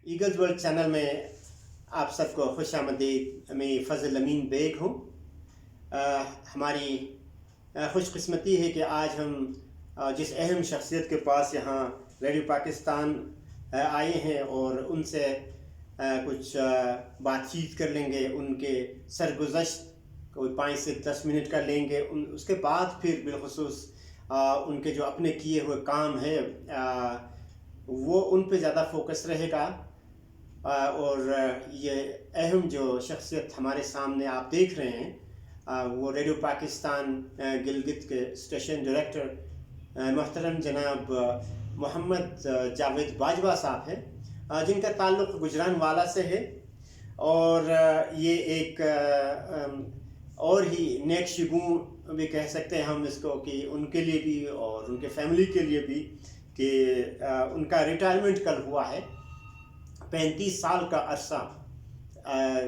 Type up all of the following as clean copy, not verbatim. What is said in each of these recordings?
Eagles world channel میں آپ سب کو خوش آمدید. میں فضل امین بیگ ہوں. ہماری خوش قسمتی ہے کہ آج ہم جس اہم شخصیت کے پاس یہاں ریڈیو پاکستان آئے ہیں اور ان سے کچھ بات چیت کر لیں گے. ان کے سرگزشت کوئی 5 سے 10 منٹ کا لیں گے. اس کے بعد پھر بالخصوص ان کے جو اپنے کیے ہوئے کام ہے وہ ان پہ زیادہ فوکس رہے گا. اور یہ اہم جو شخصیت ہمارے سامنے آپ دیکھ رہے ہیں وہ ریڈیو پاکستان گلگت کے اسٹیشن ڈائریکٹر محترم جناب محمد جاوید باجوہ صاحب ہیں، جن کا تعلق گجران والا سے ہے. اور یہ ایک اور ہی نیک شگون بھی کہہ سکتے ہیں ہم اس کو، کہ ان کے لیے بھی اور ان کے فیملی کے لیے بھی، کہ ان کا ریٹائرمنٹ کل ہوا ہے. 35 سال کا عرصہ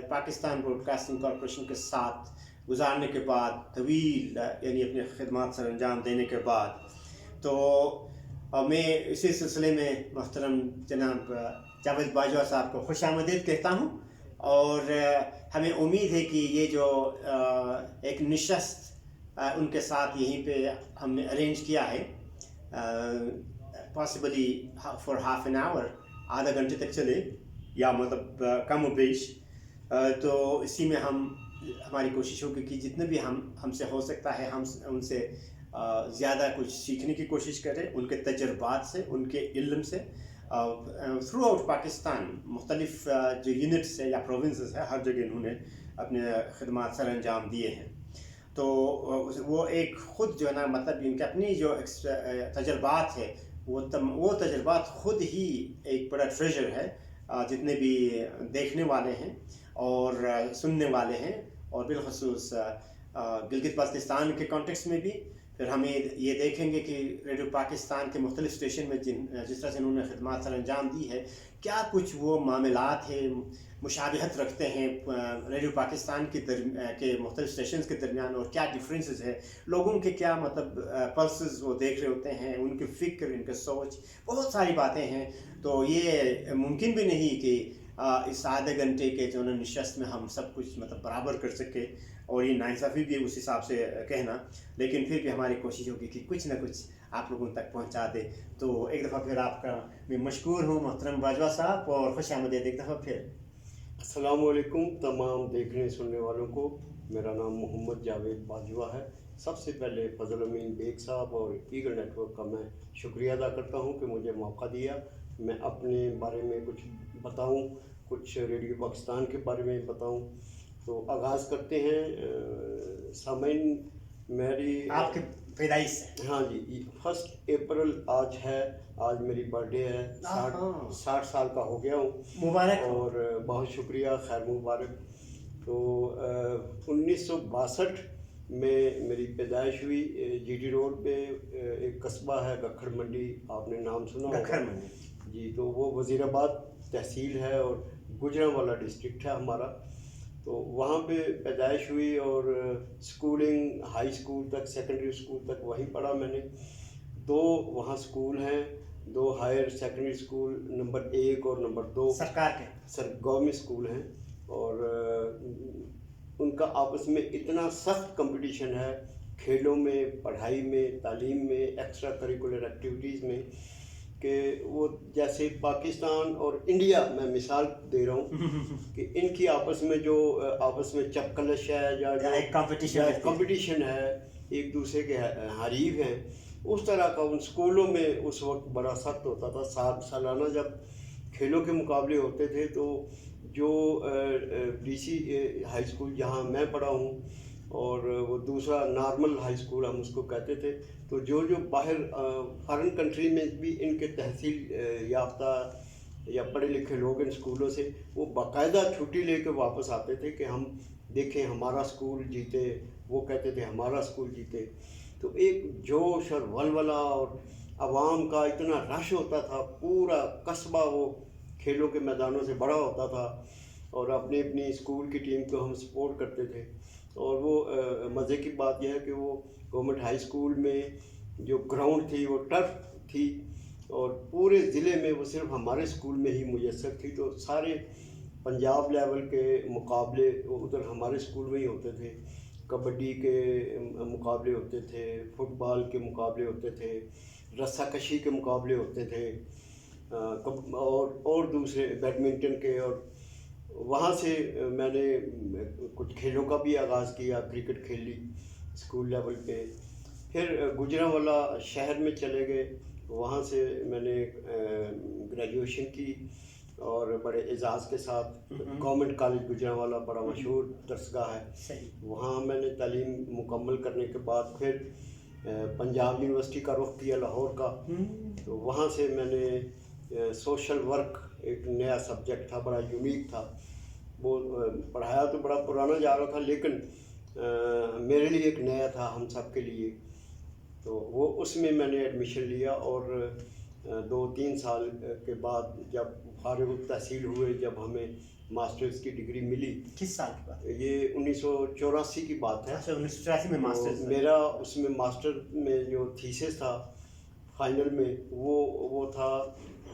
پاکستان براڈ کاسٹنگ کارپوریشن کے ساتھ گزارنے کے بعد، طویل یعنی اپنے خدمات سر انجام دینے کے بعد، تو میں اسی سلسلے میں محترم جناب جاوید باجوہ صاحب کو خوش آمدید کہتا ہوں. اور ہمیں امید ہے کہ یہ جو ایک نشست ان کے ساتھ یہیں پہ ہم نے ارینج کیا ہے، possibly for half an hour, آدھا گھنٹے تک چلے یا مطلب کم و بیش، تو اسی میں ہماری کوشش ہوگی کہ جتنے بھی ہم سے ہو سکتا ہے ہم ان سے زیادہ کچھ سیکھنے کی کوشش کریں، ان کے تجربات سے، ان کے علم سے. تھرو آؤٹ پاکستان مختلف جو یونٹس ہیں یا پروونسز ہیں، ہر جگہ انہوں نے اپنے خدمات سر انجام دیے ہیں. تو وہ ایک خود جو ہے نا، مطلب ان کے اپنی جو تجربات ہے، وہ تجربات خود ہی ایک بڑا ٹریجر ہے. جتنے بھی دیکھنے والے ہیں اور سننے والے ہیں، اور بالخصوص گلگت بلتستان کے کانٹیکس میں بھی، پھر ہمیں یہ دیکھیں گے کہ ریڈیو پاکستان کے مختلف اسٹیشن میں جس طرح سے انہوں نے خدمات سر انجام دی ہے، کیا کچھ وہ معاملات ہیں مشابہت رکھتے ہیں ریڈیو پاکستان کے مختلف اسٹیشنز کے درمیان، اور کیا ڈفرینسز ہے، لوگوں کے کیا مطلب پلسز وہ دیکھ رہے ہوتے ہیں، ان کی فکر، ان کی سوچ، بہت ساری باتیں ہیں. تو یہ ممکن بھی نہیں کہ اس آدھے گھنٹے کے جو نشست میں ہم سب کچھ مطلب برابر کر سکے، اور یہ ناانصافی بھی اس حساب سے کہنا، لیکن پھر بھی ہماری کوشش ہوگی کہ کچھ نہ کچھ آپ لوگوں تک پہنچا دے. تو ایک دفعہ پھر آپ کا میں مشکور ہوں محترم باجوہ صاحب، اور خوش آمدید ایک دفعہ پھر. السلام علیکم تمام دیکھنے سننے والوں کو. میرا نام محمد جاوید باجوہ ہے. سب سے پہلے فضل امین بیگ صاحب اور ایگل نیٹ ورک کا میں شکریہ ادا کرتا ہوں کہ مجھے موقع دیا میں اپنے بارے میں کچھ بتاؤں، کچھ ریڈیو پاکستان کے بارے میں بتاؤں. تو آغاز کرتے ہیں. سامعین، میری آپ کے پیدائش سے، ہاں جی، 1 اپریل آج ہے. آج میری برتھ ڈے ہے. 60 سال کا ہو گیا ہوں. مبارک. اور بہت شکریہ، خیر مبارک. تو 1962 میں میری پیدائش ہوئی. جی ٹی روڈ پہ ایک قصبہ ہے گکھڑ منڈی، آپ نے نام سنا ہوگا. گکھڑ منڈی جی، تو وہ وزیر آباد تحصیل ہے اور گوجرانوالہ ڈسٹرکٹ ہے ہمارا. تو وہاں پہ پیدائش ہوئی، اور اسکولنگ ہائی اسکول تک، سیکنڈری اسکول تک وہیں پڑھا میں نے. 2 وہاں اسکول ہیں، 2 ہائر سیکنڈری اسکول، نمبر 1 اور نمبر 2 سرکار کے گورنمنٹ اسکول ہیں. اور ان کا آپس میں اتنا سخت کمپٹیشن ہے، کھیلوں میں، پڑھائی میں، تعلیم میں، ایکسٹرا کریکولر ایکٹیویٹیز میں، کہ وہ جیسے پاکستان اور انڈیا، میں مثال دے رہا ہوں کہ ان کی آپس میں چپکلش ہے یا کمپٹیشن ہے، ایک دوسرے کے حریف ہیں. اس طرح کا ان اسکولوں میں اس وقت بڑا سخت ہوتا تھا. سالانہ جب کھیلوں کے مقابلے ہوتے تھے، تو جو ڈی سی ہائی اسکول جہاں میں پڑھا ہوں، اور وہ دوسرا نارمل ہائی اسکول ہم اس کو کہتے تھے، تو جو باہر فارن کنٹری میں بھی ان کے تحصیل یافتہ یا پڑھے لکھے لوگ ان اسکولوں سے، وہ باقاعدہ چھٹی لے کے واپس آتے تھے کہ ہم دیکھیں ہمارا اسکول جیتے. وہ کہتے تھے ہمارا اسکول جیتے. تو ایک جوش اور ولولہ، اور عوام کا اتنا رش ہوتا تھا. پورا قصبہ وہ کھیلوں کے میدانوں سے بڑا ہوتا تھا، اور اپنی اسکول کی ٹیم کو ہم سپورٹ کرتے تھے. اور وہ مزے کی بات یہ ہے کہ وہ گورنمنٹ ہائی اسکول میں جو گراؤنڈ تھی وہ ٹرف تھی، اور پورے ضلع میں وہ صرف ہمارے اسکول میں ہی میسر تھی. تو سارے پنجاب لیول کے مقابلے ادھر ہمارے اسکول میں ہی ہوتے تھے. کبڈی کے مقابلے ہوتے تھے, فٹ بال کے مقابلے ہوتے تھے, رسہ کشی کے مقابلے ہوتے تھے, اور دوسرے بیڈمنٹن کے. اور وہاں سے میں نے کچھ کھیلوں کا بھی آغاز کیا, کرکٹ کھیل لی اسکول لیول پہ. پھر گوجرانوالہ شہر میں چلے گئے, وہاں سے میں نے گریجویشن کی اور بڑے اعزاز کے ساتھ. گورنمنٹ کالج گوجرانوالہ بڑا مشہور درسگاہ ہے, وہاں میں نے تعلیم مکمل کرنے کے بعد پھر پنجاب یونیورسٹی کا رخ کیا لاہور کا. تو وہاں سے میں نے سوشل ورک, ایک نیا سبجیکٹ تھا, بڑا یونیک تھا. وہ پڑھایا تو بڑا پرانا جا رہا تھا لیکن میرے لیے ایک نیا تھا, ہم سب کے لیے. تو وہ اس میں میں نے ایڈمیشن لیا اور 2-3 سال کے بعد جب فارغ التحصیل ہوئے, جب ہمیں ماسٹرز کی ڈگری ملی. کس سال کی بات؟ یہ 1984 کی بات ہے. 1984 میں ماسٹرز. میرا اس میں ماسٹر میں جو تھیسس تھا فائنل میں, وہ تھا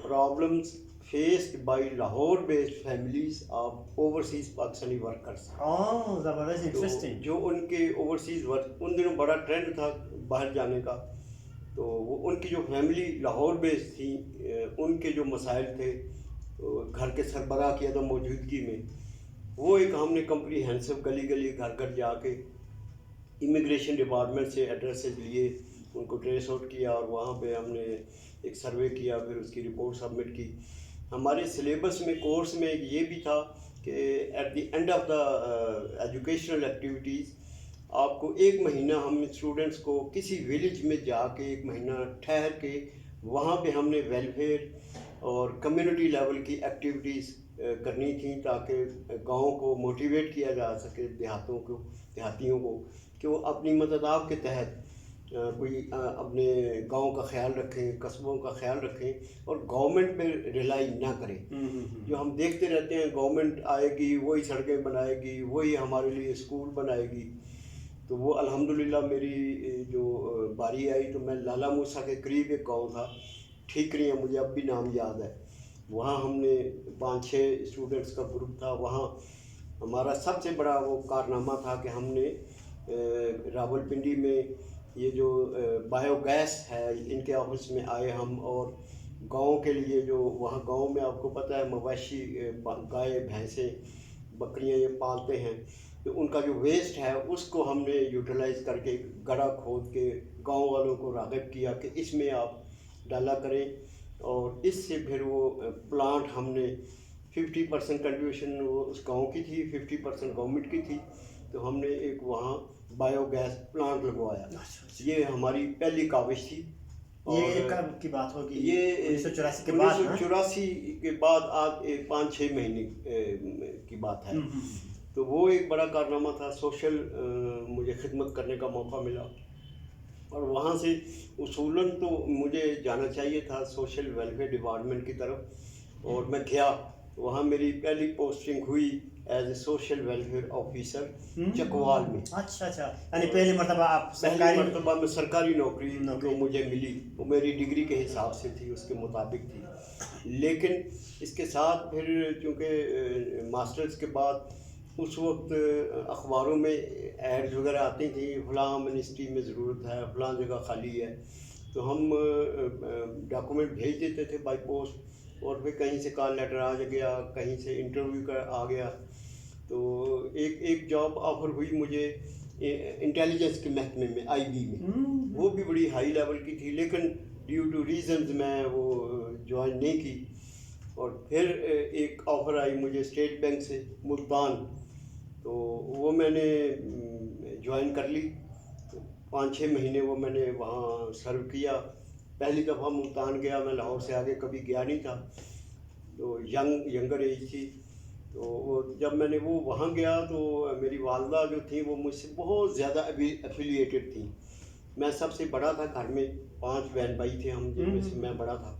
problems faced by Lahore based families of overseas Pakistani workers. زبردست, انٹرسٹنگ. جو ان کے اوورسیز ورک, ان دنوں بڑا ٹرینڈ تھا باہر جانے کا, تو وہ ان کی جو فیملی لاہور بیس تھی, ان کے جو مسائل تھے گھر کے سربراہ کی عدم موجودگی میں, وہ ایک ہم نے کمپریہنسو گلی گلی گھر گھر جا کے امیگریشن ڈپارٹمنٹ سے ایڈریسز لیے, ان کو ٹریس آؤٹ کیا اور وہاں پہ ہم نے ایک سروے کیا, پھر اس کی رپورٹ سبمٹ کی. ہمارے سلیبس میں, کورس میں یہ بھی تھا کہ at the end of the educational activities آپ کو 1 مہینہ ہم اسٹوڈنٹس کو کسی ولیج میں جا کے 1 مہینہ ٹھہر کے وہاں پہ ہم نے ویلفیئر اور کمیونٹی لیول کی ایکٹیویٹیز کرنی تھیں, تاکہ گاؤں کو موٹیویٹ کیا جا سکے, دیہاتیوں کو, کہ وہ اپنی مدداب کے تحت کوئی اپنے گاؤں کا خیال رکھیں, قصبوں کا خیال رکھیں اور گورنمنٹ پہ ریلائی نہ کریں. جو ہم دیکھتے رہتے ہیں گورنمنٹ آئے گی, وہی سڑکیں بنائے گی, وہی ہمارے لیے اسکول بنائے گی. تو وہ الحمدللہ میری جو باری آئی تو میں لالا موسیٰ کے قریب ایک گاؤں تھا, ٹھیکریاں, مجھے اب بھی نام یاد ہے. وہاں ہم نے 5-6 اسٹوڈنٹس کا گروپ تھا. وہاں ہمارا سب سے بڑا وہ کارنامہ تھا کہ ہم نے راولپنڈی میں یہ جو بایو گیس ہے ان کے آفس میں آئے ہم, اور گاؤں کے لیے جو وہاں گاؤں میں آپ کو پتہ ہے مویشی گائے بھینسیں بکریاں یہ پالتے ہیں, تو ان کا جو ویسٹ ہے اس کو ہم نے یوٹیلائز کر کے گڑھا کھود کے گاؤں والوں کو راغب کیا کہ اس میں آپ ڈالا کریں. اور اس سے پھر وہ پلانٹ ہم نے 50% کنٹریبیوشن وہ اس گاؤں کی تھی, 50% گورنمنٹ کی تھی. تو ہم نے ایک وہاں بایو گیس پلانٹ لگوایا. یہ ہماری پہلی کاوش تھی. یہ کب کی بات ہوگی؟ یہ 1984 کے بعد. 1984 کے بعد آج 5-6 مہینے کی بات ہے. تو وہ ایک بڑا کارنامہ تھا. سوشل مجھے خدمت کرنے کا موقع ملا, اور وہاں سے اصولاً تو مجھے جانا چاہیے تھا سوشل ویلفیئر ڈپارٹمنٹ کی طرف, اور میں گیا. وہاں میری پہلی پوسٹنگ ہوئی as a social welfare officer Chakwal میں. اچھا, یعنی پہلی مرتبہ آپ سرکاری نوکری جو مجھے ملی وہ میری ڈگری کے حساب سے تھی, اس کے مطابق تھی. لیکن اس کے ساتھ پھر چونکہ ماسٹرز کے بعد اس وقت اخباروں میں ایڈز وغیرہ آتی تھیں, فلاں منسٹری میں ضرورت ہے, فلاں جگہ خالی ہے. تو ہم ڈاکومنٹ بھیج دیتے تھے بائی پوسٹ, اور پھر کہیں سے کال لیٹر آ گیا, کہیں سے انٹرویو کا آ گیا. تو ایک جاب آفر ہوئی مجھے انٹیلیجنس کے محکمے میں, IB میں. وہ بھی بڑی ہائی لیول کی تھی, لیکن ڈیو ٹو ریزنز میں وہ جوائن نہیں کی. اور پھر ایک آفر آئی مجھے اسٹیٹ بینک سے ملتان, تو وہ میں نے جوائن کر لی. 5-6 مہینے وہ میں نے وہاں سرو کیا. پہلی دفعہ ملتان گیا, میں لاہور سے آگے کبھی گیا نہیں تھا, تو ینگر ایج تھی. تو وہ جب میں نے وہاں گیا تو میری والدہ جو تھیں وہ مجھ سے بہت زیادہ ایفیلیٹڈ تھیں. میں سب سے بڑا تھا گھر میں, 5 بہن بھائی تھے ہم, جن میں سے میں بڑا تھا.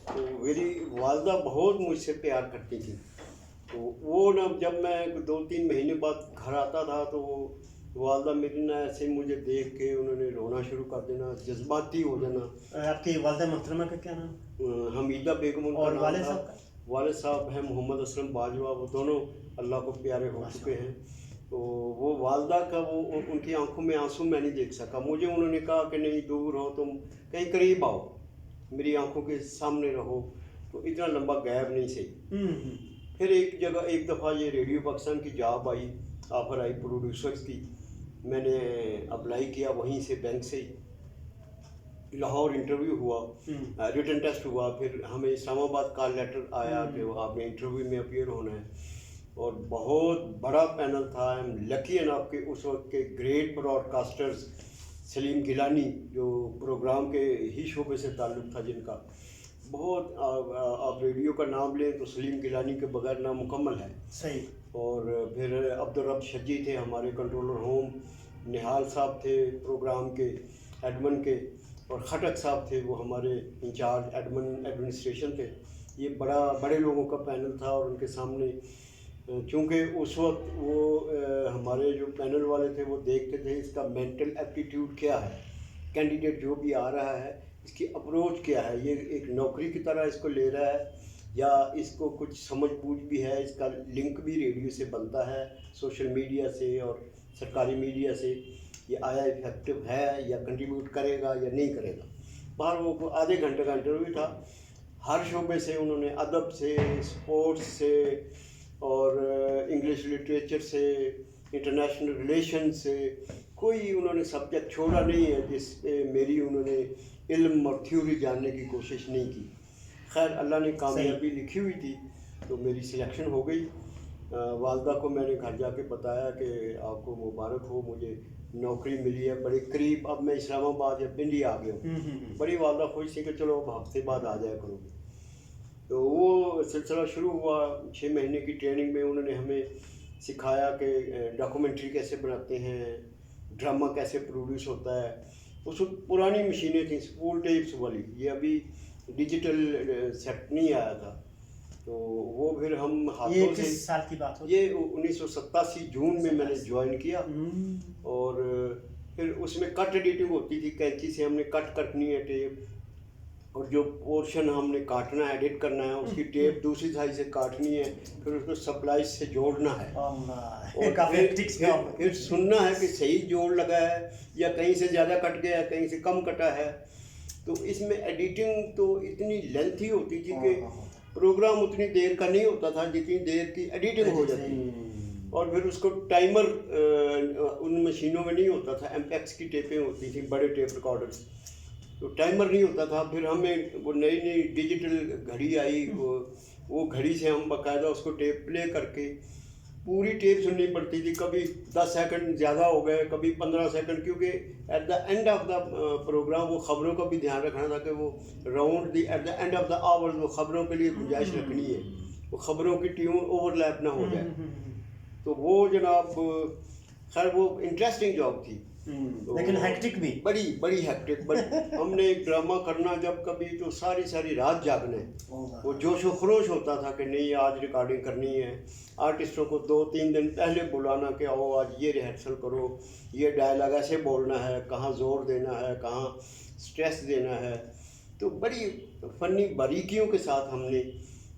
تو میری والدہ بہت مجھ سے پیار کرتی تھیں. تو وہ جب میں 2-3 مہینے بعد گھر آتا تھا تو والدہ میری نا ایسے مجھے دیکھ کے انہوں نے رونا شروع کر دینا, جذباتی ہو جانا. آپ کی والدہ محترمہ کا کیا نام؟ حمیدہ بیگم ان کا اور نام والد تھا. صاحب کا؟ والد صاحب ہیں محمد اسلم باجوہ, وہ دونوں اللہ کو پیارے ہو چکے ہیں. تو وہ والدہ کا وہ ان کی آنکھوں میں آنسو میں نہیں دیکھ سکا. مجھے انہوں نے کہا کہ نہیں دور ہو, تم کہیں قریب آؤ, میری آنکھوں کے سامنے رہو. تو اتنا لمبا گیپ نہیں صحیح. پھر ایک جگہ ایک دفعہ یہ ریڈیو پاکستان کی job I, offer I producers کی. میں نے اپلائی کیا وہیں سے, بینک سے ہی. لاہور انٹرویو ہوا, ریٹن ٹیسٹ ہوا, پھر ہمیں اسلام آباد کال لیٹر آیا کہ آپ نے انٹرویو میں اپیئر ہونا ہے. اور بہت بڑا پینل تھا. آئی ایم لکی انف کہ اس وقت کے گریٹ براڈ کاسٹرز سلیم گیلانی جو پروگرام کے ہی شعبے سے تعلق تھا جن کا بہت, آپ ریڈیو کا نام لیں تو سلیم گیلانی کے بغیر نامکمل ہے. صحیح. اور پھر عبدالرب شجی تھے ہمارے کنٹرولر ہوم, نہال صاحب تھے پروگرام کے ایڈمن کے, اور خٹک صاحب تھے وہ ہمارے انچارج ایڈمنسٹریشن تھے. یہ بڑے لوگوں کا پینل تھا. اور ان کے سامنے چونکہ اس وقت وہ ہمارے جو پینل والے تھے وہ دیکھتے تھے اس کا مینٹل ایپٹیٹیوڈ کیا ہے, کینڈیڈیٹ جو بھی آ رہا ہے اس کی اپروچ کیا ہے, یہ ایک نوکری کی طرح اس کو لے رہا ہے یا اس کو کچھ سمجھ بوجھ بھی ہے, اس کا لنک بھی ریڈیو سے بنتا ہے, سوشل میڈیا سے اور سرکاری میڈیا سے, یہ آیا افیکٹو ہے یا کنٹریبیوٹ کرے گا یا نہیں کرے گا. باہر وہ آدھے گھنٹے کا انٹرویو تھا. ہر شعبے سے انہوں نے, ادب سے, اسپورٹس سے, اور انگلش لٹریچر سے, انٹرنیشنل ریلیشن سے, کوئی انہوں نے سبجیکٹ چھوڑا نہیں ہے جس پہ میری انہوں نے علم اور تھیوری جاننے کی کوشش نہیں کی. خیر اللہ نے کامیابی لکھی ہوئی تھی تو میری سلیکشن ہو گئی. والدہ کو میں نے گھر جا کے بتایا کہ آپ کو مبارک ہو, مجھے نوکری ملی ہے بڑے قریب, اب میں اسلام آباد یا پنڈی آ گیا ہوں. بڑی والدہ خوش تھی کہ چلو اب ہفتے بعد آ جایا کرو. تو وہ سلسلہ شروع ہوا. 6 مہینے کی ٹریننگ میں انہوں نے ہمیں سکھایا کہ ڈاکومنٹری کیسے بناتے ہیں, ڈرامہ کیسے پروڈیوس ہوتا ہے. اس وقت پرانی مشینیں تھیں اسپول ٹیپس والی, یہ ابھی ڈیجیٹل سیٹ نہیں آیا تھا. تو وہ پھر ہم ہاتھوں سے, کس سال کی بات ہو؟ یہ 1987 جون میں نے جوائن کیا. اور پھر اس میں کٹ ایڈیٹنگ ہوتی تھی, کینچی سے ہم نے کٹ کرنی ہے ٹیپ, اور جو پورشن ہم نے کاٹنا ہے ایڈٹ کرنا ہے اس کی ٹیپ دوسری سائڈ سے کاٹنی ہے, پھر اس کو سپلائز سے جوڑنا ہے, اور پھر سننا ہے کہ صحیح جوڑ لگا ہے یا کہیں سے زیادہ کٹ گیا ہے, کہیں سے کم کٹا ہے. تو اس میں ایڈیٹنگ تو اتنی لینتھی ہوتی تھی کہ پروگرام اتنی دیر کا نہیں ہوتا تھا جتنی دیر کی ایڈیٹنگ ہو جاتی. اور پھر اس کو ٹائمر ان مشینوں میں نہیں ہوتا تھا, ایم ایکس کی ٹیپیں ہوتی تھیں, بڑے ٹیپ ریکارڈرز, تو ٹائمر نہیں ہوتا تھا. پھر ہمیں وہ نئی ڈیجیٹل گھڑی آئی, وہ گھڑی سے ہم باقاعدہ اس کو ٹیپ پلے کر کے پوری ٹیپ سننی پڑتی تھی. کبھی 10 سیکنڈ زیادہ ہو گئے, کبھی 15 سیکنڈ, کیونکہ at the end of the program وہ خبروں کا بھی دھیان رکھنا تھا کہ وہ round the at the end of the hour وہ خبروں کے لیے گنجائش رکھنی ہے, وہ خبروں کی ٹیون اوور لیپ نہ ہو جائے. تو وہ جناب خیر وہ انٹرسٹنگ جاب تھی, لیکن ہیکٹک بھی, بڑی ہیکٹک. ہم نے ایک ڈرامہ کرنا جب کبھی تو ساری رات جاگنے, وہ جوش و خروش ہوتا تھا کہ نہیں آج ریکارڈنگ کرنی ہے. آرٹسٹوں کو 2-3 دن پہلے بلانا کہ آؤ آج یہ ریہرسل کرو, یہ ڈائلاگ ایسے بولنا ہے, کہاں زور دینا ہے, کہاں سٹریس دینا ہے. تو بڑی فنی باریکیوں کے ساتھ ہم نے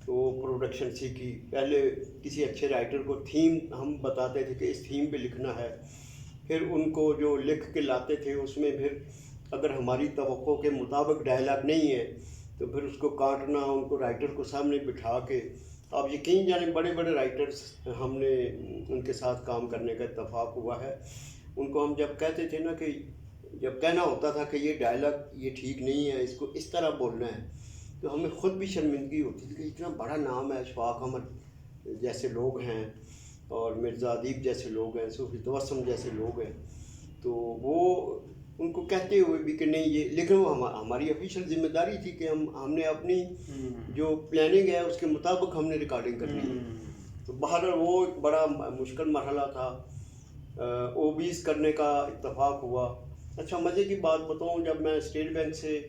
وہ پروڈکشن سیکھی. پہلے کسی اچھے رائٹر کو تھیم ہم بتاتے تھے کہ اس تھیم پہ لکھنا ہے, پھر ان کو جو لکھ کے لاتے تھے اس میں پھر اگر ہماری توقع کے مطابق ڈائلاگ نہیں ہے تو پھر اس کو کاٹنا, ان کو رائٹر کو سامنے بٹھا کے. آپ یقین جانیں بڑے رائٹرز ہم نے ان کے ساتھ کام کرنے کا اتفاق ہوا ہے. ان کو ہم جب کہتے تھے نا کہ جب کہنا ہوتا تھا کہ یہ ڈائلاگ یہ ٹھیک نہیں ہے, اس کو اس طرح بولنا ہے, تو ہمیں خود بھی شرمندگی ہوتی تھی کہ اتنا بڑا نام ہے, اشفاق احمد جیسے لوگ ہیں, اور مرزا ادیب جیسے لوگ ہیں, صوفی توسم جیسے لوگ ہیں. تو وہ ان کو کہتے ہوئے بھی کہ نہیں یہ, لیکن وہ ہماری آفیشیل ذمہ داری تھی کہ ہم نے اپنی جو پلاننگ ہے اس کے مطابق ہم نے ریکارڈنگ کرنی ہے. تو بہرحال وہ ایک بڑا مشکل مرحلہ تھا. اوبیز کرنے کا اتفاق ہوا. اچھا مزے کی بات بتاؤں, جب میں اسٹیٹ بینک سے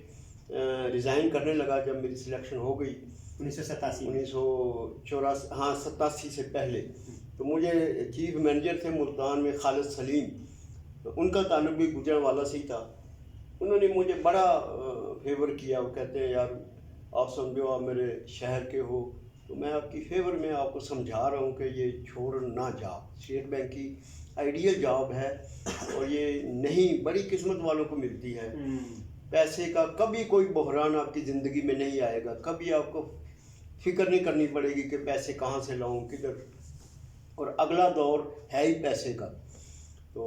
ریزائن کرنے لگا, جب میری سلیکشن ہو گئی 1984 87 سے پہلے, تو مجھے چیف مینیجر تھے ملتان میں خالد سلیم, ان کا تعلق بھی گجرانوالہ سے ہی تھا. انہوں نے مجھے بڑا فیور کیا. وہ کہتے ہیں یار آپ سمجھو آپ میرے شہر کے ہو تو میں آپ کی فیور میں آپ کو سمجھا رہا ہوں کہ یہ چھوڑ نہ جا. اسٹیٹ بینک کی آئیڈیل جاب ہے اور یہ نہیں بڑی قسمت والوں کو ملتی ہے. پیسے کا کبھی کوئی بحران آپ کی زندگی میں نہیں آئے گا. کبھی آپ کو فکر نہیں کرنی پڑے گی کہ پیسے کہاں سے لاؤں کدھر. اور اگلا دور ہے ہی پیسے کا. تو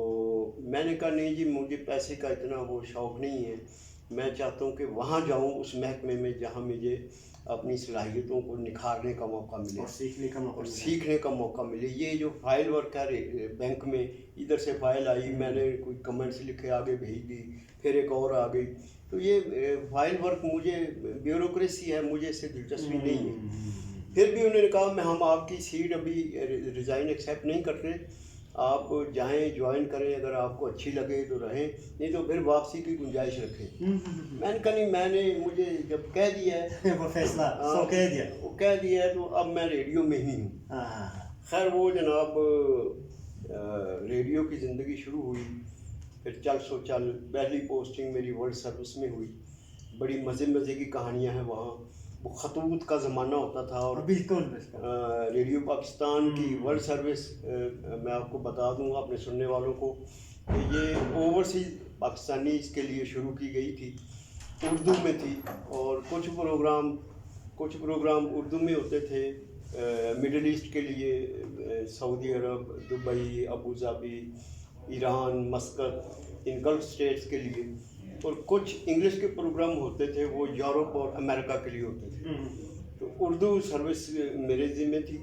میں نے کہا نہیں جی مجھے پیسے کا اتنا وہ شوق نہیں ہے. میں چاہتا ہوں کہ وہاں جاؤں اس محکمے میں جہاں مجھے اپنی صلاحیتوں کو نکھارنے کا موقع ملے اور سیکھنے کا موقع ملے. یہ جو فائل ورک ہے بینک میں, ادھر سے فائل آئی, میں نے کوئی کمنٹس لکھے آگے بھیج دی, پھر ایک اور آ گئی. تو یہ فائل ورک مجھے بیوروکریسی ہے, مجھے اس سے دلچسپی نہیں ہے. پھر بھی انہوں نے کہا ہم آپ کی سیٹ ابھی ریزائن ایکسیپٹ نہیں کرتے, آپ جائیں جوائن کریں, اگر آپ کو اچھی لگے تو رہیں, نہیں تو پھر واپسی کی گنجائش رکھیں. میں نے کہا نہیں, میں نے مجھے جب کہہ دیا ہے وہ فیصلہ وہ کہہ دیا ہے تو اب میں ریڈیو میں ہی ہوں. خیر وہ جناب ریڈیو کی زندگی شروع ہوئی. پھر چل سو چل پہلی پوسٹنگ میری ورلڈ سروس میں ہوئی. بڑی مزے کی کہانیاں ہیں وہاں. وہ خطوط کا زمانہ ہوتا تھا اور بالکل ریڈیو پاکستان کی ورلڈ سروس میں آپ کو بتا دوں اپنے سننے والوں کو کہ یہ اوورسیز پاکستانیز کے لیے شروع کی گئی تھی, اردو میں تھی. اور کچھ پروگرام اردو میں ہوتے تھے مڈل ایسٹ کے لیے, سعودی عرب, دبئی, ابوظہبی, ایران, مسقط, ان گلف اسٹیٹس کے لیے. اور کچھ انگلش کے پروگرام ہوتے تھے وہ یورپ اور امریکہ کے لیے ہوتے تھے. تو اردو سروس میرے ذمہ تھی.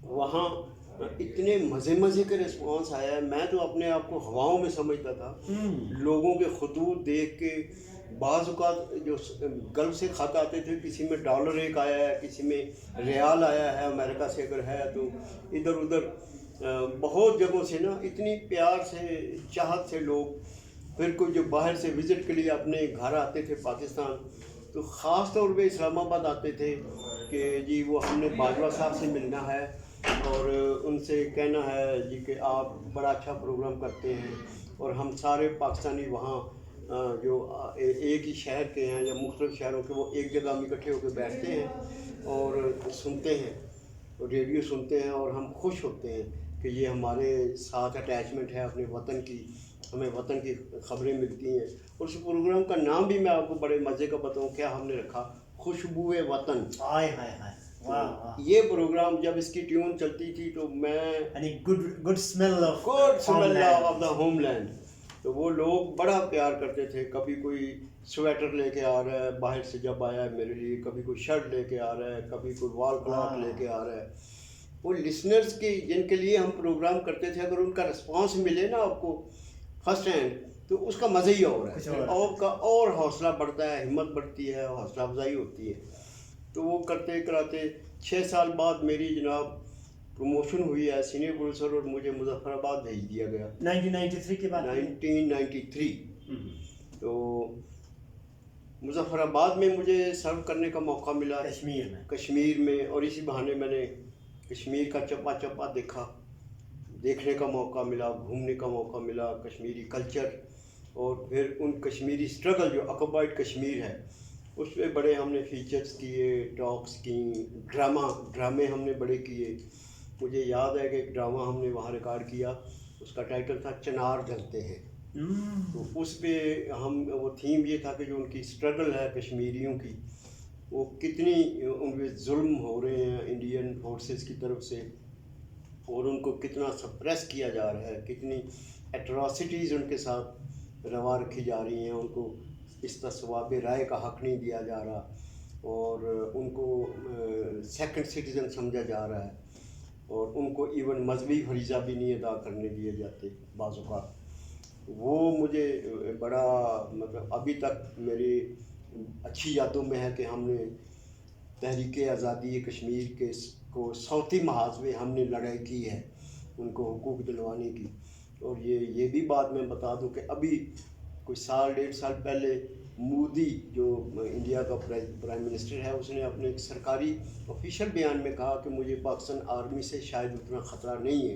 وہاں اتنے مزے کے رسپانس آیا ہے, میں تو اپنے آپ کو ہواؤں میں سمجھتا تھا. لوگوں کے خطوط دیکھ کے بعض اوقات جو گلف سے خط آتے تھے, کسی میں ڈالر ایک آیا ہے, کسی میں ریال آیا ہے امریکہ سے اگر ہے تو, ادھر ادھر بہت جگہوں سے نا اتنی پیار سے چاہت سے لوگ. پھر کوئی جو باہر سے وزٹ کے لیے اپنے گھر آتے تھے پاکستان, تو خاص طور پہ اسلام آباد آتے تھے کہ جی وہ ہم نے باجوہ صاحب سے ملنا ہے اور ان سے کہنا ہے جی کہ آپ بڑا اچھا پروگرام کرتے ہیں. اور ہم سارے پاکستانی وہاں جو ایک ہی شہر کے ہیں یا مختلف شہروں کے, وہ ایک جگہ میں اکٹھے ہو کے بیٹھتے ہیں اور سنتے ہیں, ریڈیو سنتے ہیں, اور ہم خوش ہوتے ہیں کہ یہ ہمارے ساتھ اٹیچمنٹ ہے اپنے وطن کی, ہمیں وطن کی خبریں ملتی ہیں. اور اس پروگرام کا نام بھی میں آپ کو بڑے مزے کا بتاؤں کیا ہم نے رکھا, خوشبوئے وطن. یہ پروگرام جب اس کی ٹیون چلتی تھی تو میں good smile of the homeland. تو وہ لوگ بڑا پیار کرتے تھے. کبھی کوئی سویٹر لے کے آ رہا ہے باہر سے جب آیا ہے میرے لیے, کبھی کوئی شرٹ لے کے آ رہا ہے, کبھی کوئی وال کلاک لے کے آ رہا ہے. وہ لسنرز کی جن کے لیے ہم پروگرام کرتے تھے, اگر ان کا رسپانس ملے نا آپ کو فرسٹ ہینڈ, تو اس کا مزہ ہی اور ہے. آپ کا اور حوصلہ بڑھتا ہے, ہمت بڑھتی ہے, حوصلہ افزائی ہوتی ہے. تو وہ کرتے کراتے 6 سال بعد میری جناب پروموشن ہوئی ہے سینئر پروڈیوسر, اور مجھے مظفر آباد بھیج دیا گیا 1993 کے بعد. 1993. تو مظفر آباد میں مجھے سرو کرنے کا موقع ملا, کشمیر میں. اور اسی بہانے میں نے کشمیر کا چپا دیکھا, دیکھنے کا موقع ملا, گھومنے کا موقع ملا, کشمیری کلچر. اور پھر ان کشمیری اسٹرگل جو اکوپائڈ کشمیر ہے اس پہ بڑے ہم نے فیچرز کیے, ٹاکس کی, ڈرامے ہم نے بڑے کیے. مجھے یاد ہے کہ ایک ڈرامہ ہم نے وہاں ریکارڈ کیا, اس کا ٹائٹل تھا چنار جلتے ہیں. تو اس پہ وہ تھیم یہ تھا کہ جو ان کی اسٹرگل ہے کشمیریوں کی, وہ کتنی ان پہ ظلم ہو رہے ہیں انڈین فورسز کی طرف سے, اور ان کو کتنا سپریس کیا جا رہا ہے, کتنی ایٹراسٹیز ان کے ساتھ روا رکھی جا رہی ہیں. ان کو استصواب رائے کا حق نہیں دیا جا رہا, اور ان کو سیکنڈ سٹیزن سمجھا جا رہا ہے, اور ان کو ایون مذہبی فریضہ بھی نہیں ادا کرنے دیے جاتے بعض اوقات. وہ مجھے بڑا مطلب ابھی تک میری اچھی یادوں میں ہے کہ ہم نے تحریک آزادی کشمیر کے کو صوتی محاذ میں ہم نے لڑائی کی ہے ان کو حقوق دلوانے کی. اور یہ بھی بات میں بتا دوں کہ ابھی کوئی 1.5 سال پہلے مودی جو انڈیا کا پرائم منسٹر ہے, اس نے اپنے ایک سرکاری آفیشیل بیان میں کہا کہ مجھے پاکستان آرمی سے شاید اتنا خطرہ نہیں ہے,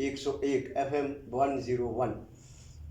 101 FM 101,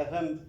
FM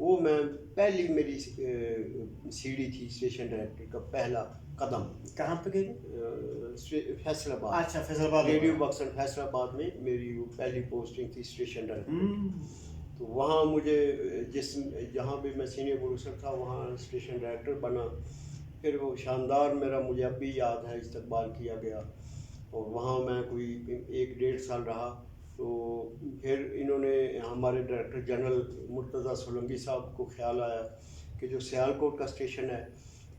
وہ میں پہلی میری سیڑھی تھی اسٹیشن ڈائریکٹر کا پہلا قدم. کہاں پہ گئے؟ فیصل آباد. اچھا فیصل آباد. ریڈیو باکسن فیصل آباد میں میری وہ پہلی پوسٹنگ تھی اسٹیشن ڈائریکٹر. تو وہاں مجھے جہاں پہ میں سینئر پروڈیوسر تھا وہاں اسٹیشن ڈائریکٹر بنا. پھر وہ شاندار میرا مجھے اب بھی یاد ہے استقبال کیا گیا اور وہاں میں کوئی 1-1.5 سال رہا. تو پھر انہوں نے ہمارے ڈائریکٹر جنرل مرتضیٰ سولنگی صاحب کو خیال آیا کہ جو سیالکوٹ کا اسٹیشن ہے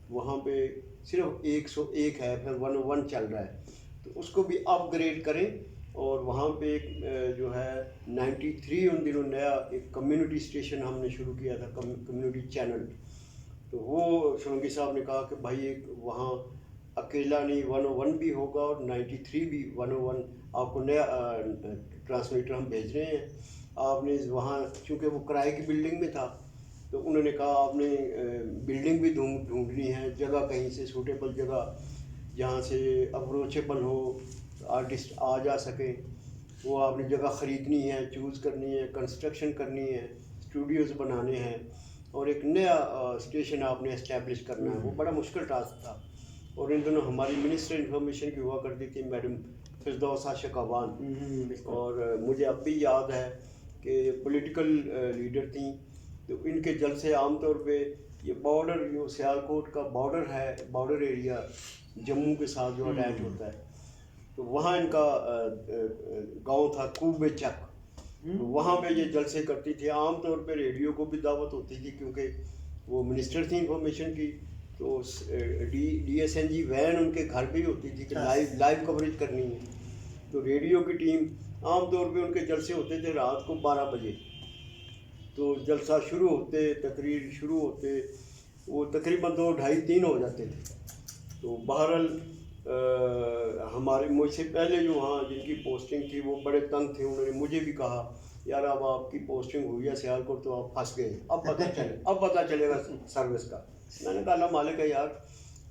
وہاں پہ صرف 101 ہے, پھر 101 چل رہا ہے, تو اس کو بھی اپ گریڈ کریں. اور وہاں پہ ایک جو ہے 93 ان دنوں نیا ایک کمیونٹی اسٹیشن ہم نے شروع کیا تھا, کمیونٹی چینل. تو وہ سولنگی صاحب نے کہا کہ بھائی ایک وہاں اکیلا نہیں 101 بھی ہوگا اور 93 بھی 101 آپ کو نیا ٹرانسمیٹر ہم بھیج رہے ہیں. آپ نے وہاں چونکہ وہ کرائے کی بلڈنگ میں تھا تو انہوں نے کہا آپ نے بلڈنگ بھی ڈھونڈنی ہے, جگہ کہیں سے سوٹیبل جگہ جہاں سے اپروچیبل ہو, آرٹسٹ آ جا سکیں, وہ آپ نے جگہ خریدنی ہے, چوز کرنی ہے, کنسٹرکشن کرنی ہے, اسٹوڈیوز بنانے ہیں اور ایک نیا اسٹیشن آپ نے اسٹیبلش کرنا ہے. وہ بڑا مشکل ٹاسک تھا. اور ان دنوں ہماری منسٹر انفارمیشن کی ہوا کرتی تھی میڈم فردوسہ شکابان, اور مجھے اب بھی یاد ہے کہ پولیٹیکل لیڈر تھیں. تو ان کے جلسے عام طور پہ یہ بارڈر جو سیالکوٹ کا بارڈر ہے, بارڈر ایریا جموں کے ساتھ جو اٹیچ ہوتا ہے, تو وہاں ان کا گاؤں تھا کوبے چک. تو وہاں پہ یہ جلسے کرتی تھی. عام طور پہ ریڈیو کو بھی دعوت ہوتی تھی کیونکہ وہ منسٹر تھی انفارمیشن کی, تو D S N G van ان کے گھر پہ ہی ہوتی تھی کہ لائیو کوریج کرنی ہے. تو ریڈیو کی ٹیم عام طور پہ ان کے جلسے ہوتے تھے رات کو 12 بجے. تو جلسہ شروع ہوتے, تقریر شروع ہوتے, وہ تقریباً 2-2:30-3 ہو جاتے تھے. تو بہرحال ہمارے مجھ سے پہلے جو وہاں جن کی پوسٹنگ تھی وہ بڑے تنگ تھے. انہوں نے مجھے بھی کہا یار اب آپ کی پوسٹنگ ہوئی ہے سیالکوٹ تو آپ پھنس گئے, اب پتہ چلے گا سروس کا. میں نے کہا اللہ مالک ہے یار,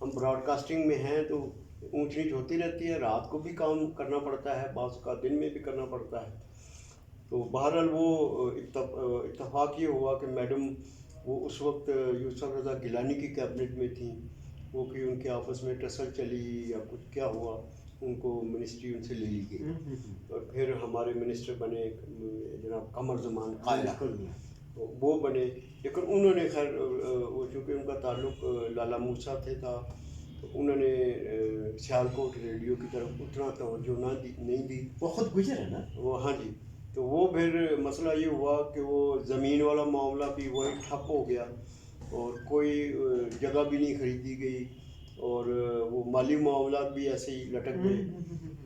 ہم براڈ کاسٹنگ میں ہیں تو اونچ نیچ ہوتی رہتی ہے, رات کو بھی کام کرنا پڑتا ہے, بعض کا دن میں بھی کرنا پڑتا ہے. تو بہرحال وہ اتفاق یہ ہوا کہ میڈم وہ اس وقت یوسف رضا گیلانی کی کیبنٹ میں تھیں. وہ کہ ان کے آپس میں ٹسل چلی یا کچھ کیا ہوا, ان کو منسٹری ان سے لے لی گئی. اور پھر ہمارے منسٹر بنے جناب قمر زمان قائلہ, وہ بنے. لیکن انہوں نے خیر وہ چونکہ ان کا تعلق لالا موسیٰ سے تھا تو انہوں نے سیالکوٹ ریڈیو کی طرف اتنا توجہ نہیں دی. وہ خود گزر ہے نا وہ, ہاں جی. تو وہ پھر مسئلہ یہ ہوا کہ وہ زمین والا معاملہ بھی وہی ٹھپ ہو گیا اور کوئی جگہ بھی نہیں خریدی گئی اور وہ مالی معاملات بھی ایسے ہی لٹک گئے.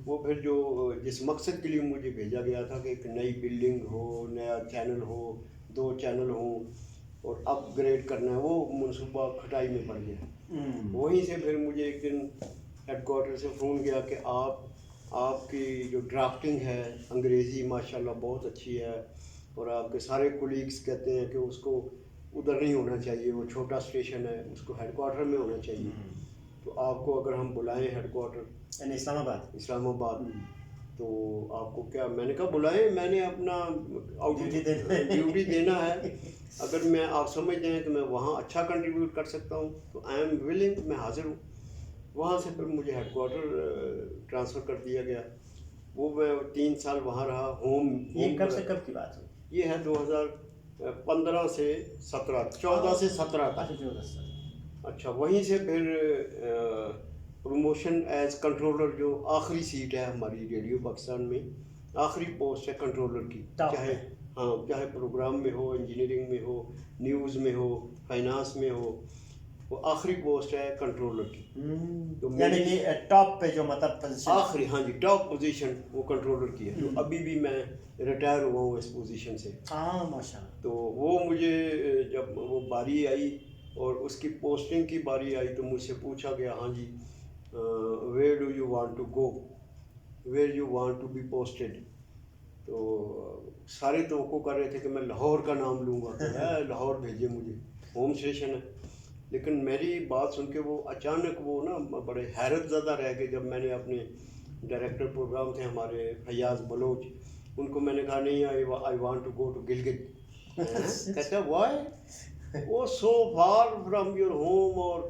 وہ پھر جو جس مقصد کے لیے مجھے بھیجا گیا تھا کہ ایک نئی بلڈنگ ہو, نیا چینل ہو, 2 چینل ہوں اور اپ گریڈ کرنا ہے, وہ منصوبہ کھٹائی میں پڑ گیا. وہیں سے پھر مجھے ایک دن ہیڈ کوارٹر سے فون گیا کہ آپ کی جو ڈرافٹنگ ہے انگریزی ماشاءاللہ بہت اچھی ہے اور آپ کے سارے کولیگس کہتے ہیں کہ اس کو ادھر نہیں ہونا چاہیے, وہ چھوٹا اسٹیشن ہے, اس کو ہیڈ کوارٹر میں ہونا چاہیے. تو آپ کو اگر ہم بلائیں ہیڈ کوارٹر یعنی اسلام آباد تو آپ کو کیا, میں نے کہا بلائیں, میں نے اپنا ڈیوٹی دینا ہے. اگر میں آپ سمجھتے ہیں کہ میں وہاں اچھا کنٹریبیوٹ کر سکتا ہوں تو آئی ایم ولنگ, میں حاضر ہوں. وہاں سے پھر مجھے ہیڈ کوارٹر ٹرانسفر کر دیا گیا. وہ میں 3 سال وہاں رہا. یہ کب سے کب کی بات ہے؟ یہ ہے 2015 سے 17, 14 سے 17 تک. اچھا, وہیں سے پھر پروموشن ایز کنٹرولر, جو آخری سیٹ ہے ہماری ریڈیو پاکستان میں, آخری پوسٹ ہے کنٹرولر کی. چاہے پروگرام میں ہو, انجینئرنگ میں ہو, نیوز میں ہو, فائنانس میں ہو, وہ آخری پوسٹ ہے کنٹرولر کی. یعنی کہ ٹاپ پہ جو مطلب آخری, ہاں جی, ٹاپ پوزیشن وہ کنٹرولر کی ہے. جو ابھی بھی میں ریٹائر ہوا ہوں اس پوزیشن سے. تو وہ مجھے جب وہ باری آئی اور اس کی پوسٹنگ کی باری آئی تو مجھ سے پوچھا گیا, ہاں جی where do you want to go, where you want to be posted. تو سارے توقع کر رہے تھے کہ میں لاہور کا نام لوں گا, لاہور بھیجے مجھے, ہوم اسٹیشن ہے. لیکن میری بات سن کے وہ اچانک وہ نا بڑے حیرت زدہ رہ گئے. جب میں نے اپنے ڈائریکٹر پروگرام تھے ہمارے فیاض بلوچ, ان کو میں نے کہا نہیں, I want to go to Gilgit. کہتا ہے وائی وہ so far from your home اور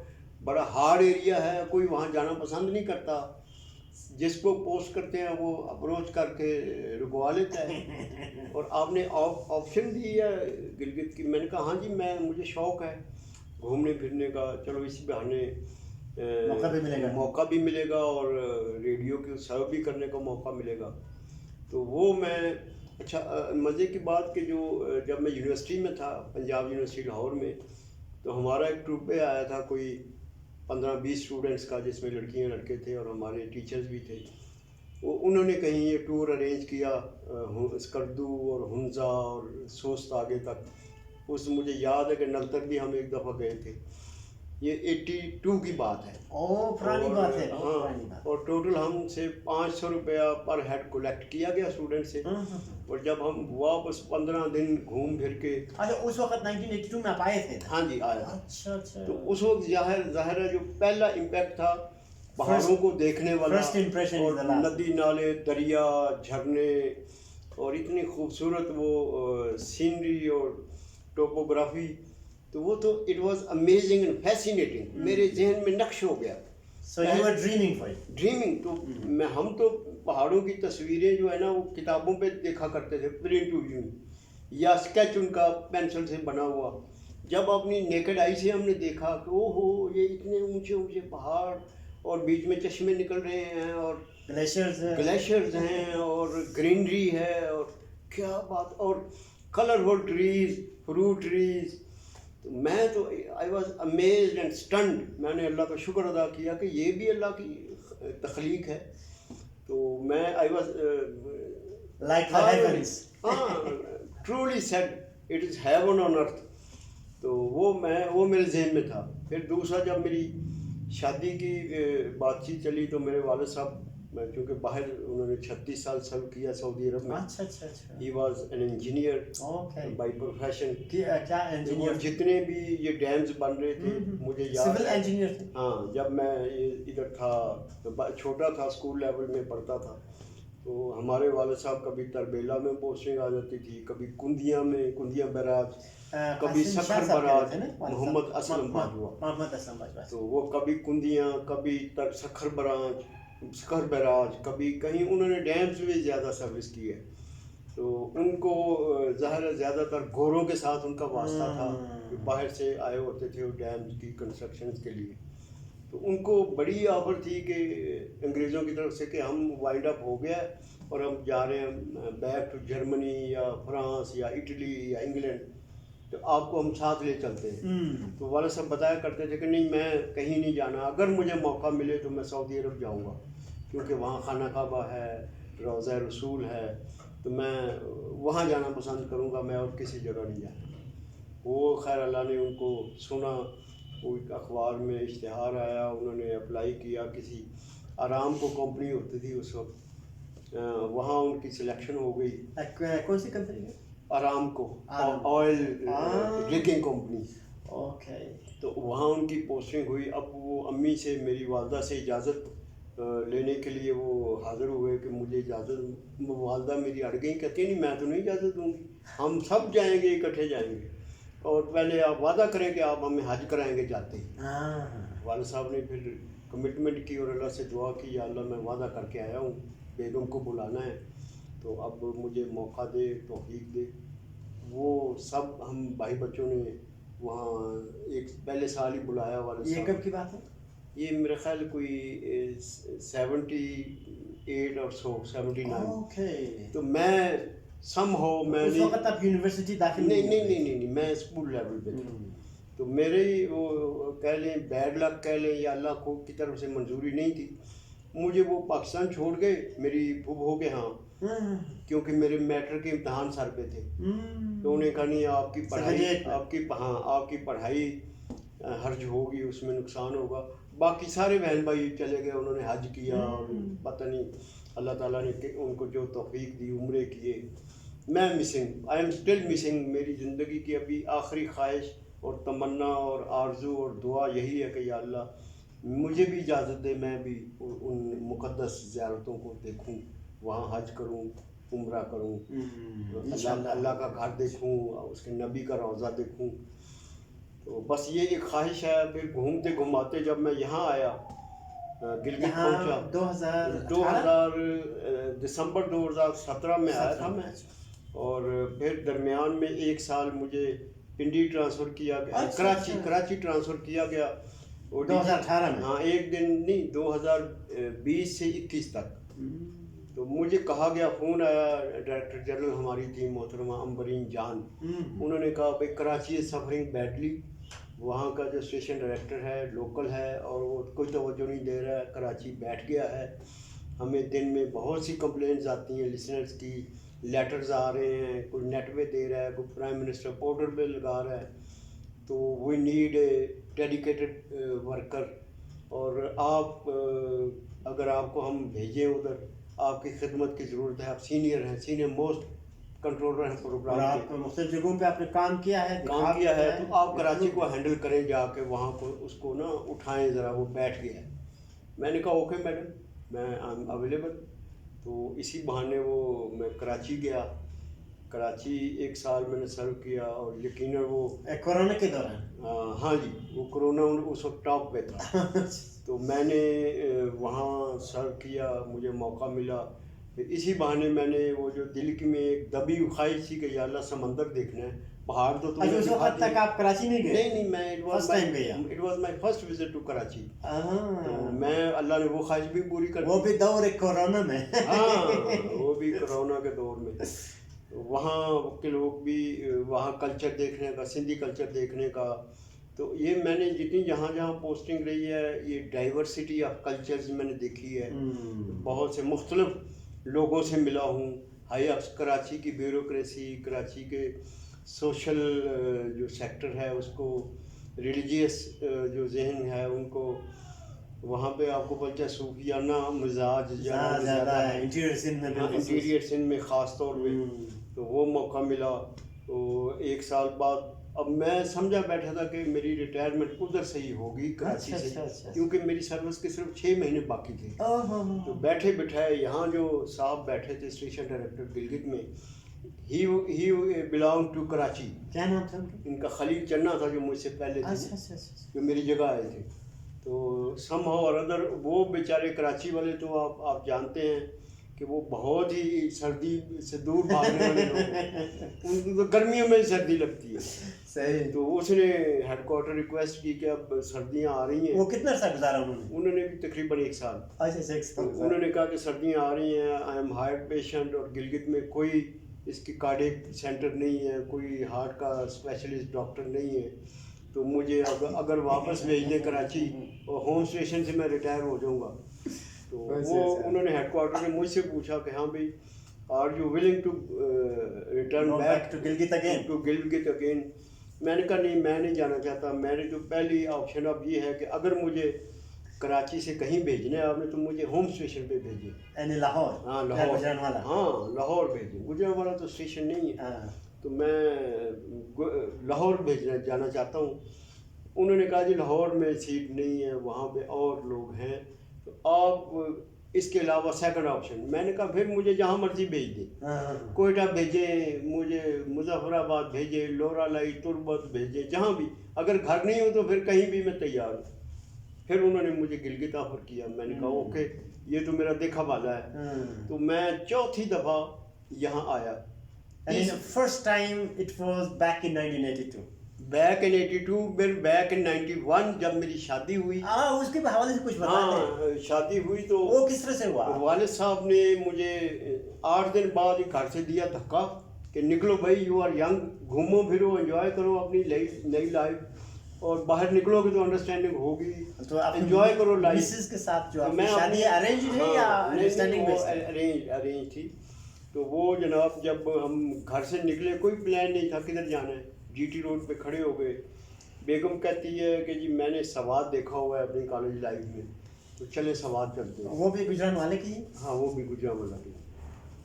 بڑا ہارڈ ایریا ہے, کوئی وہاں جانا پسند نہیں کرتا, جس کو پوسٹ کرتے ہیں وہ اپروچ کر کے رکوا لیتا ہے. اور آپ نے آپشن دی ہے گلگت کی. میں نے کہا ہاں جی مجھے شوق ہے گھومنے پھرنے کا, چلو اسی بہانے موقع بھی ملے گا اور ریڈیو کی سرو بھی کرنے کا موقع ملے گا. تو وہ میں اچھا مزے کی بات کہ جب میں یونیورسٹی میں تھا, پنجاب یونیورسٹی لاہور میں, تو ہمارا ایک ٹروپے آیا تھا کوئی 15-20 اسٹوڈنٹس کا, جس میں لڑکیاں لڑکے تھے اور ہمارے ٹیچرز بھی تھے. انہوں نے کہیں یہ ٹور ارینج کیا اسکردو اور ہنزا اور سوست آگے تک. اس مجھے یاد ہے کہ نلتر بھی ہم ایک دفعہ گئے تھے. یہ 82 کی بات ہے. پرانی بات ہے. ہاں, اور ٹوٹل ہم سے 500 روپیہ پر ہیڈ کولیکٹ کیا گیا اسٹوڈنٹ سے. اور جب ہم واپس 15 دن گھوم پھر کے, اچھا اس وقت 1982 میں آپ آئے تھے؟ ہاں جی آیا تھا. اچھا. تو اس وقت ظاہر ہے جو پہلا امپیکٹ تھا پہاڑوں کو دیکھنے والا, اور ندی نالے دریا جھرنے اور اتنی خوبصورت وہ سینری اور ٹوپوگرافی, تو وہ تو it was amazing and fascinating. میرے ذہن میں نقش ہو گیا. So you were dreaming for it. Dreaming تو ہم تو پہاڑوں کی تصویریں جو ہے نا وہ کتابوں پہ دیکھا کرتے تھے, پرنٹ ہوئی یا اسکیچ ان کا پینسل سے بنا ہوا. جب اپنی نیکڈ آئی سے ہم نے دیکھا کہ او ہو یہ اتنے اونچے اونچے پہاڑ اور بیچ میں چشمے نکل رہے ہیں اور گلیشیئرز ہیں اور گرینری ہے اور کیا بات, اور کلرفل ٹریز, فروٹ ٹریز. میں تو I was amazed and stunned. میں نے اللہ کا شکر ادا کیا کہ یہ بھی اللہ کی تخلیق ہے. تو میں I was truly said it is heaven on earth. تو وہ میرے ذہن میں تھا. پھر دوسرا جب میری شادی کی بات چیت چلی تو میرے والد صاحب, چونکہ باہر انہوں نے 36 سال سرو کیا سعودی عرب میں. He was an engineer by profession. جتنے بھی یہ ڈیمز بن رہے تھے مجھے یاد ہے. ہاں, جب میں ادھر تھا چھوٹا تھا اسکول لیول میں پڑھتا تھا تو ہمارے والد صاحب کبھی تربیلا میں پوسٹنگ آ جاتی تھی, کبھی کندیا بیراج, کبھی سکھر براج, محمد اسلم باجوہ. تو وہ کبھی کندیاں, کبھی سکھر بیراج, کبھی کہیں انہوں نے ڈیمز میں زیادہ سروس کی ہے. تو ان کو ظاہر ہے زیادہ تر گوروں کے ساتھ ان کا واسطہ تھا, جو باہر سے آئے ہوتے تھے وہ ڈیمز کی کنسٹرکشنز کے لیے. تو ان کو بڑی آفر تھی کہ انگریزوں کی طرف سے کہ ہم وائنڈ اپ ہو گیا اور ہم جا رہے ہیں بیک ٹو جرمنی یا فرانس یا اٹلی یا انگلینڈ, تو آپ کو ہم ساتھ لے چلتے ہیں. تو والد صاحب بتایا کرتے تھے کہ نہیں میں کہیں نہیں جانا, اگر مجھے موقع ملے تو میں سعودی عرب جاؤں گا کیونکہ وہاں خانہ کعبہ ہے, روضہ رسول ہے, تو میں وہاں جانا پسند کروں گا, میں اور کسی جگہ نہیں جانا. وہ خیر اللہ نے ان کو سنا, وہ ایک اخبار میں اشتہار آیا, انہوں نے اپلائی کیا, کسی آرام کو کمپنی ہوتی تھی اس وقت, وہاں ان کی سلیکشن ہو گئی. کون سی کمپنی ہے؟ آرام کو, آئل ڈرنکنگ کمپنی. تو وہاں ان کی پوسٹنگ ہوئی. اب وہ امی سے, میری والدہ سے اجازت لینے کے لیے وہ حاضر ہوئے کہ مجھے اجازت. والدہ میری اڑ گئی, کہتی نہیں میں تو نہیں اجازت دوں گی, ہم سب جائیں گے, اکٹھے جائیں گے, اور پہلے آپ وعدہ کریں کہ آپ ہمیں حج کرائیں گے جاتے ہی. والد صاحب نے پھر کمٹمنٹ کی اور اللہ سے دعا کی, یا اللہ میں وعدہ کر کے آیا ہوں, بیگم کو بلانا ہے, تو اب مجھے موقع دے, توفیق دے. وہ سب ہم بھائی بچوں نے وہاں ایک پہلے سال ہی بلایا والد صاحب. یہ کب کی بات ہے؟ یہ میرے خیال کوئی 78 اور 79. تو میں سم ہو میں اس وقت آپ یونیورسٹی داخل نہیں, میں اسکول لیول پہ تھا. تو میرے وہ کہہ لیں بیڈ لک کہہ لیں یا اللہ کو کی طرف سے منظوری نہیں تھی. مجھے وہ پاکستان چھوڑ گئے میری پھوپھو کے ہاں, کیونکہ میرے میٹرک کے امتحان سر پہ تھے. تو انہیں کہا نہیں آپ کی پڑھائی حرج ہوگی, اس میں نقصان ہوگا. باقی سارے بہن بھائی چلے گئے, انہوں نے حج کیا, اور پتہ نہیں اللہ تعالیٰ نے ان کو جو توفیق دی عمرے کیے. میں آئی ایم اسٹل مسنگ. میری زندگی کی ابھی آخری خواہش اور تمنا اور آرزو اور دعا یہی ہے کہ یا اللہ مجھے بھی اجازت دے, میں بھی ان مقدس زیارتوں کو دیکھوں, وہاں حج کروں, عمرہ کروں، اللہ کا گھر دیکھوں، اس کے نبی کا روضہ دیکھوں. تو بس یہ ایک خواہش ہے. پھر گھومتے گھماتے جب میں یہاں آیا گلگت پہنچا دسمبر 2017 میں آیا تھا میں. اور پھر درمیان میں 1 سال مجھے پنڈی ٹرانسفر کیا گیا، کراچی ٹرانسفر کیا گیا 2018 میں. ہاں ایک دن نہیں، 2020 سے 21 تک. تو مجھے کہا گیا، فون آیا ڈائریکٹر جنرل ہماری تھی محترمہ امبرین جان، انہوں نے کہا بھائی کراچی از سفرنگ بیڈلی، وہاں کا جو اسٹیشن ڈائریکٹر ہے لوکل ہے اور وہ کوئی توجہ نہیں دے رہا ہے، کراچی بیٹھ گیا ہے. ہمیں دن میں بہت سی کمپلینٹس آتی ہیں لسنرز کی، لیٹرز آ رہے ہیں، کوئی نیٹ پہ دے رہا ہے، کوئی پرائم منسٹر پورٹل پہ لگا رہا ہے. تو we need a dedicated worker. اور آپ اگر آپ کو ہم بھیجیں ادھر، آپ کی خدمت کی ضرورت ہے، آپ سینئر ہیں، سینئر موسٹ کنٹرولر ہیں پروگرام کے، مختلف جگہوں پہ آپ نے کام کیا ہے تو آپ کراچی کو ہینڈل کریں جا کے، وہاں کو اس کو نا اٹھائیں ذرا، وہ بیٹھ گیا ہے. میں نے کہا اوکے میڈم، میں آئی ایم اویلیبل. تو اسی بہانے وہ میں کراچی گیا. کراچی 1 سال میں نے سرو کیا، اور یقیناً وہ کورونا کے دوران، ہاں جی وہ کرونا اس وقت ٹاپ پہ تھا. تو میں نے وہاں سرو کیا، مجھے موقع ملا. اسی بہانے میں نے وہ جو دل کی میں ایک دبی خواہش تھی کہ یا اللہ سمندر دیکھنا ہے، پہاڑ تو اس وقت تک آپ کراچی نہیں گئے؟ نہیں، میں it was my first visit to Karachi. تو میں اللہ نے وہ خواہش بھی پوری کر دی، وہ بھی دور کورونا میں. ہاں وہ بھی کورونا کے دور میں. وہاں کے لوگ بھی، وہاں کلچر دیکھنے کا، سندھی کلچر دیکھنے کا. تو یہ میں نے جتنی جہاں جہاں پوسٹنگ رہی ہے، یہ ڈائیورسٹی آف کلچرز میں نے دیکھی ہے. بہت سے مختلف لوگوں سے ملا ہوں. ہائی آف کراچی کی بیوروکریسی، کراچی کے سوشل جو سیکٹر ہے اس کو، ریلیجیس جو ذہن ہے ان کو، وہاں پہ آپ کو پتہ ہے صوفیانہ مزاج زیادہ ہے انٹیریئر سندھ میں خاص طور پہ. تو وہ موقع ملا. تو 1 سال بعد اب میں سمجھا بیٹھا تھا کہ میری ریٹائرمنٹ ادھر سے ہی ہوگی کراچی سے، کیونکہ میری سروس کے صرف 6 مہینے باقی تھے. تو بیٹھے بٹھائے یہاں جو صاحب بیٹھے تھے اسٹیشن ڈائریکٹر گلگت میں، ہی بلانگ ٹو کراچی. کیا نام تھا ان کا؟ خلیل چنا تھا جو مجھ سے پہلے تھے، جو میری جگہ آئے تھے. تو سم ہاؤ اور ادر وہ بیچارے کراچی والے تو آپ جانتے ہیں کہ وہ بہت ہی سردی سے دور بھاگنے والے لوگ ہیں. ان کو تو گرمیوں میں سردی لگتی ہے. صحیح. تو اس نے ہیڈ کوارٹر ریکویسٹ کی کہ اب سردیاں آ رہی ہیں. وہ کتنا عرصہ گزارا انہوں نے بھی تقریباً 1 سال. انہوں نے کہا کہ سردیاں آ رہی ہیں، آئی ایم ہارٹ پیشنٹ، اور گلگت میں کوئی اس کی کارڈیک سینٹر نہیں ہے، کوئی ہارٹ کا اسپیشلسٹ ڈاکٹر نہیں ہے. تو مجھے اگر واپس بھیج دیں کراچی، اور ہوم اسٹیشن سے میں ریٹائر ہو جاؤں گا. تو وہ انہوں نے ہیڈ کوارٹر نے مجھ سے پوچھا کہ ہاں بھائی are you willing to return back to Gilgit again. میں نے کہا نہیں، میں نہیں جانا چاہتا. میں نے جو پہلی آپشن اب یہ ہے کہ اگر مجھے کراچی سے کہیں بھیجنا ہے آپ نے تو مجھے ہوم اسٹیشن پہ بھیجیں. یعنی لاہور؟ ہاں لاہور بھیجیں، گجرانوالہ تو اسٹیشن نہیں ہے. تو میں لاہور جانا چاہتا ہوں. انہوں نے کہا جی لاہور میں سیٹ نہیں ہے، وہاں پہ اور لوگ ہیں، تو آپ اس کے علاوہ سیکنڈ آپشن. میں نے کہا پھر مجھے جہاں مرضی بھیج دیں، کوئٹہ بھیجیں، مجھے مظفر آباد بھیجیں، لورا لائی، تربت بھیجیں، جہاں بھی. اگر گھر نہیں ہو تو پھر کہیں بھی میں تیار ہوں. پھر انہوں نے مجھے گلگت آفر کیا. میں نے کہا اوکے، یہ تو میرا دیکھا والا ہے. تو میں 4تھی دفعہ یہاں آیا. First time it was back in 1982. Back in 82، پھر بیک ان 91 جب میری شادی ہوئی. اس کے حوالے سے کچھ بتا دیں. ہاں شادی ہوئی تو وہ کس طرح سے ہوا؟ والد صاحب نے مجھے 8 دن بعد ہی گھر سے دیا دھکا کہ نکلو بھائی، یو آر ینگ، گھومو پھرو، انجوائے کرو اپنی نئی لائف، اور باہر نکلو گے تو انڈرسٹینڈنگ ہوگی، تو انجوائے کرو لائف. مسز کے ساتھ جو شادی ارینج ہے یا انڈرسٹینڈنگ بیس؟ ارینج تھی. تو وہ جناب جب ہم گھر سے نکلے کوئی پلان نہیں تھا کدھر جانا ہے، جی ٹی روڈ پہ کھڑے ہو گئے. بیگم کہتی ہے کہ جی میں نے سوات دیکھا ہوا ہے اپنی کالج لائف میں، تو چلے سوات چلتے ہیں. وہ بھی گجرانوالے کی؟ ہاں وہ بھی گجرانوالہ کی.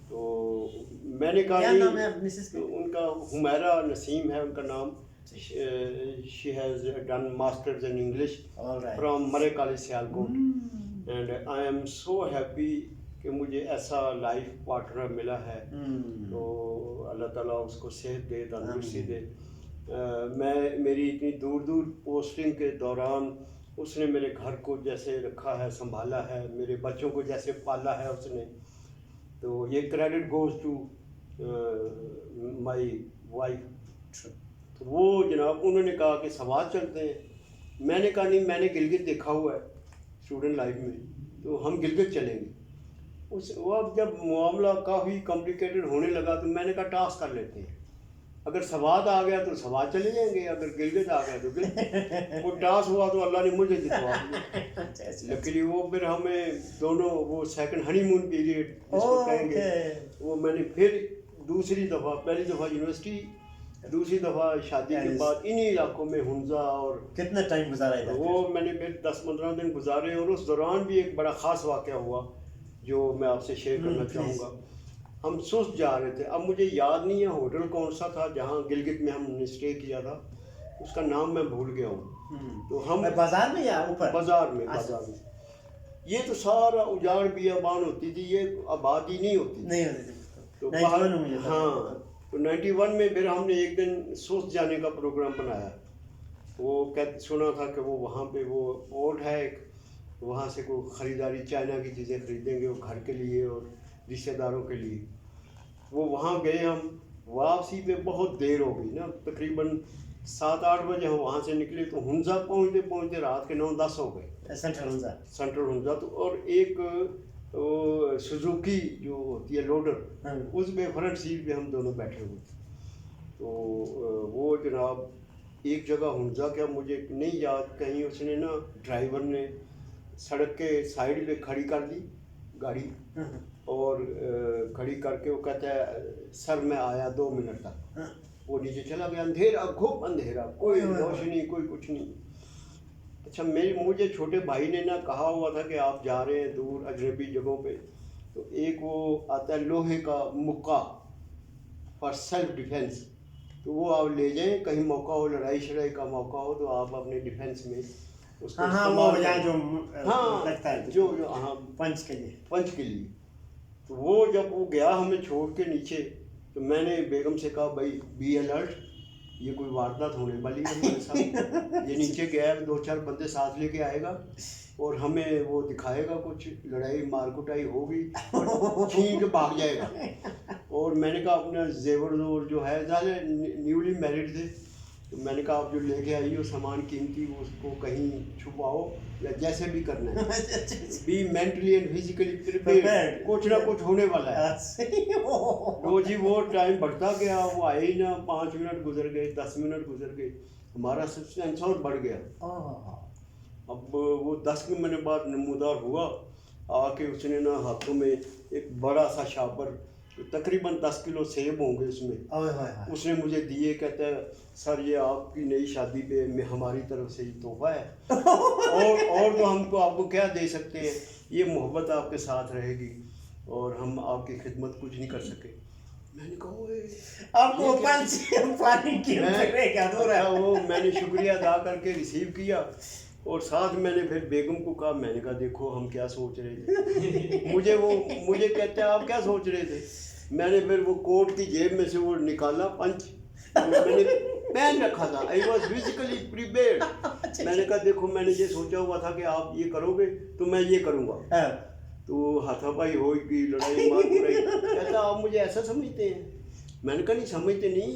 تو میں نے کہا کیا نام ہے مسز کا؟ ان کا حمیرہ نسیم ہے ان کا نام. She has done masters in English from Murray College Sialkot, and I am so happy کہ مجھے ایسا لائف پارٹنر ملا ہے، تو اللہ تعالیٰ اس کو صحت دے، تندرستی دے۔ میری اتنی دور دور پوسٹنگ کے دوران اس نے میرے گھر کو جیسے رکھا ہے، سنبھالا ہے، میرے بچوں کو جیسے پالا ہے اس نے، تو یہ credit goes to my wife. تو وہ جناب انہوں نے کہا کہ سوات چلتے ہیں، میں نے کہا نہیں، میں نے گلگت دیکھا ہوا ہے اسٹوڈنٹ لائف میں، تو ہم گلگت چلیں گے۔ وہ اب جب معاملہ کافی کمپلیکیٹڈ ہونے لگا تو میں نے کہا ٹاس کر لیتے ہیں، اگر سوات آ گیا تو سوات چلے جائیں گے، اگر گلگت آ گیا تو گلگت۔ وہ ٹاس ہوا تو اللہ نے مجھے جتوا دیا، لیکن وہ پھر ہمیں دونوں وہ سیکنڈ ہنی مون پیریڈ جس کو کہیں گے، وہ میں نے پھر دوسری دفعہ، پہلی دفعہ یونیورسٹی، دوسری دفعہ شادی کے بعد انہی علاقوں میں ہنزا، اور کتنا ٹائم گزارا ہے؟ وہ میں نے پھر 10-15 دن گزارے، اور اس دوران بھی ایک بڑا خاص واقعہ ہوا جو میں آپ سے شیئر کرنا چاہوں گا۔ ہم سست جا رہے تھے، اب مجھے یاد نہیں ہے ہوٹل کون سا تھا جہاں گلگت میں ہم نے اسٹے کیا تھا، اس کا نام میں بھول گیا ہوں۔ تو ہم بازار میں یا اوپر؟ بازار میں یہ تو سارا اجاڑ بیابان ہوتی تھی، یہ آبادی نہیں ہوتی تھی۔ تو ہاں، تو 91 میں پھر ہم نے ایک دن سوست جانے کا پروگرام بنایا۔ وہ سنا تھا کہ وہ وہاں پہ وہ پورٹ ہے ایک، وہاں سے کوئی خریداری چائنا کی چیزیں خریدیں گے وہ گھر کے لیے اور رشتہ داروں کے لیے۔ وہ وہاں گئے، ہم واپسی پہ بہت دیر ہو گئی نا، تقریباً 7-8 بجے ہم وہاں سے نکلے تو ہنزا پہنچتے پہنچتے رات کے 9-10 ہو گئے، سینٹرل ہنزا۔ تو اور ایک سوزوکی جو ہوتی ہے لوڈر، اس میں فرنٹ سیٹ پہ ہم دونوں بیٹھے ہوئے تھے۔ تو وہ جناب ایک جگہ ہنزا کیا مجھے نہیں یاد، کہیں اس نے نا ڈرائیور نے سڑک کے سائڈ پہ کھڑی کر دی گاڑی، اور کھڑی کر کے وہ کہتا ہے سر میں آیا 2 منٹ تک، وہ نیچے چلا گیا، اندھیرا، گھوپ اندھیرا، کوئی روشنی، کوئی کچھ نہیں۔ اچھا، مجھے چھوٹے بھائی نے نا کہا ہوا تھا کہ آپ جا رہے ہیں دور اجنبی جگہوں پہ، تو ایک وہ آتا ہے لوہے کا مکہ فار سیلف ڈیفینس، تو وہ آپ لے جائیں، کہیں موقع ہو، لڑائی شڑائی کا موقع ہو تو آپ اپنے ڈیفینس میں اس کو پنچ کے لیے۔ تو وہ جب وہ گیا ہمیں چھوڑ کے نیچے، تو میں نے بیگم سے کہا بھائی بی الرٹ، یہ کوئی واردات ہونے والی ہے ہمارے ساتھ، یہ نیچے گیا 2-4 بندے ساتھ لے کے آئے گا اور ہمیں وہ دکھائے گا، کچھ لڑائی مار کٹائی ہوگی، چھین کے بھاگ جائے گا۔ اور میں نے کہا اپنا زیور جو ہے، زیادہ نیولی میرڈ تھے، تو میں نے کہا آپ جو لے کے آئی ہو سامان قیمتی، اس کو کہیں چھپاؤ یا جیسے بھی کرنا ہے، be mentally and physically prepared, کچھ نہ کچھ ہونے والا ہے۔ تو جی وہ ٹائم بڑھتا گیا، وہ آئے ہی نہ، 5 منٹ گزر گئے، 10 منٹ گزر گئے، ہمارا سسپینس اور بڑھ گیا۔ اب وہ 10 منٹ بعد نمودار ہوا، آ کے اس نے نا ہاتھوں میں ایک بڑا سا شاپر، تقریباً 10 کلو سیب ہوں گے اس میں، اس نے مجھے دیے، کہتا ہے سر یہ آپ کی نئی شادی پہ ہماری طرف سے یہ تحفہ ہے، اور تو ہم کو آپ کو کیا دے سکتے ہیں، یہ محبت آپ کے ساتھ رہے گی اور ہم آپ کی خدمت کچھ نہیں کر سکے۔ میں نے کہا وہ میں نے شکریہ ادا کر کے ریسیو کیا، اور ساتھ میں نے پھر بیگم کو کہا، میں نے کہا دیکھو ہم کیا سوچ رہے تھے، مجھے کہتے ہیں آپ کیا سوچ رہے تھے۔ میں نے پھر وہ کوٹ کی جیب میں سے وہ نکالا پنچ، میں نے پہن رکھا تھا، I was physically prepared۔ میں نے کہا دیکھو میں نے یہ سوچا ہوا تھا کہ آپ یہ کرو گے تو میں یہ کروں گا، تو ہاتھا پائی ہوگی، لڑائی مار پڑائی، کہتا آپ مجھے ایسا سمجھتے ہیں؟ میں نے کہا نہیں سمجھتے نہیں،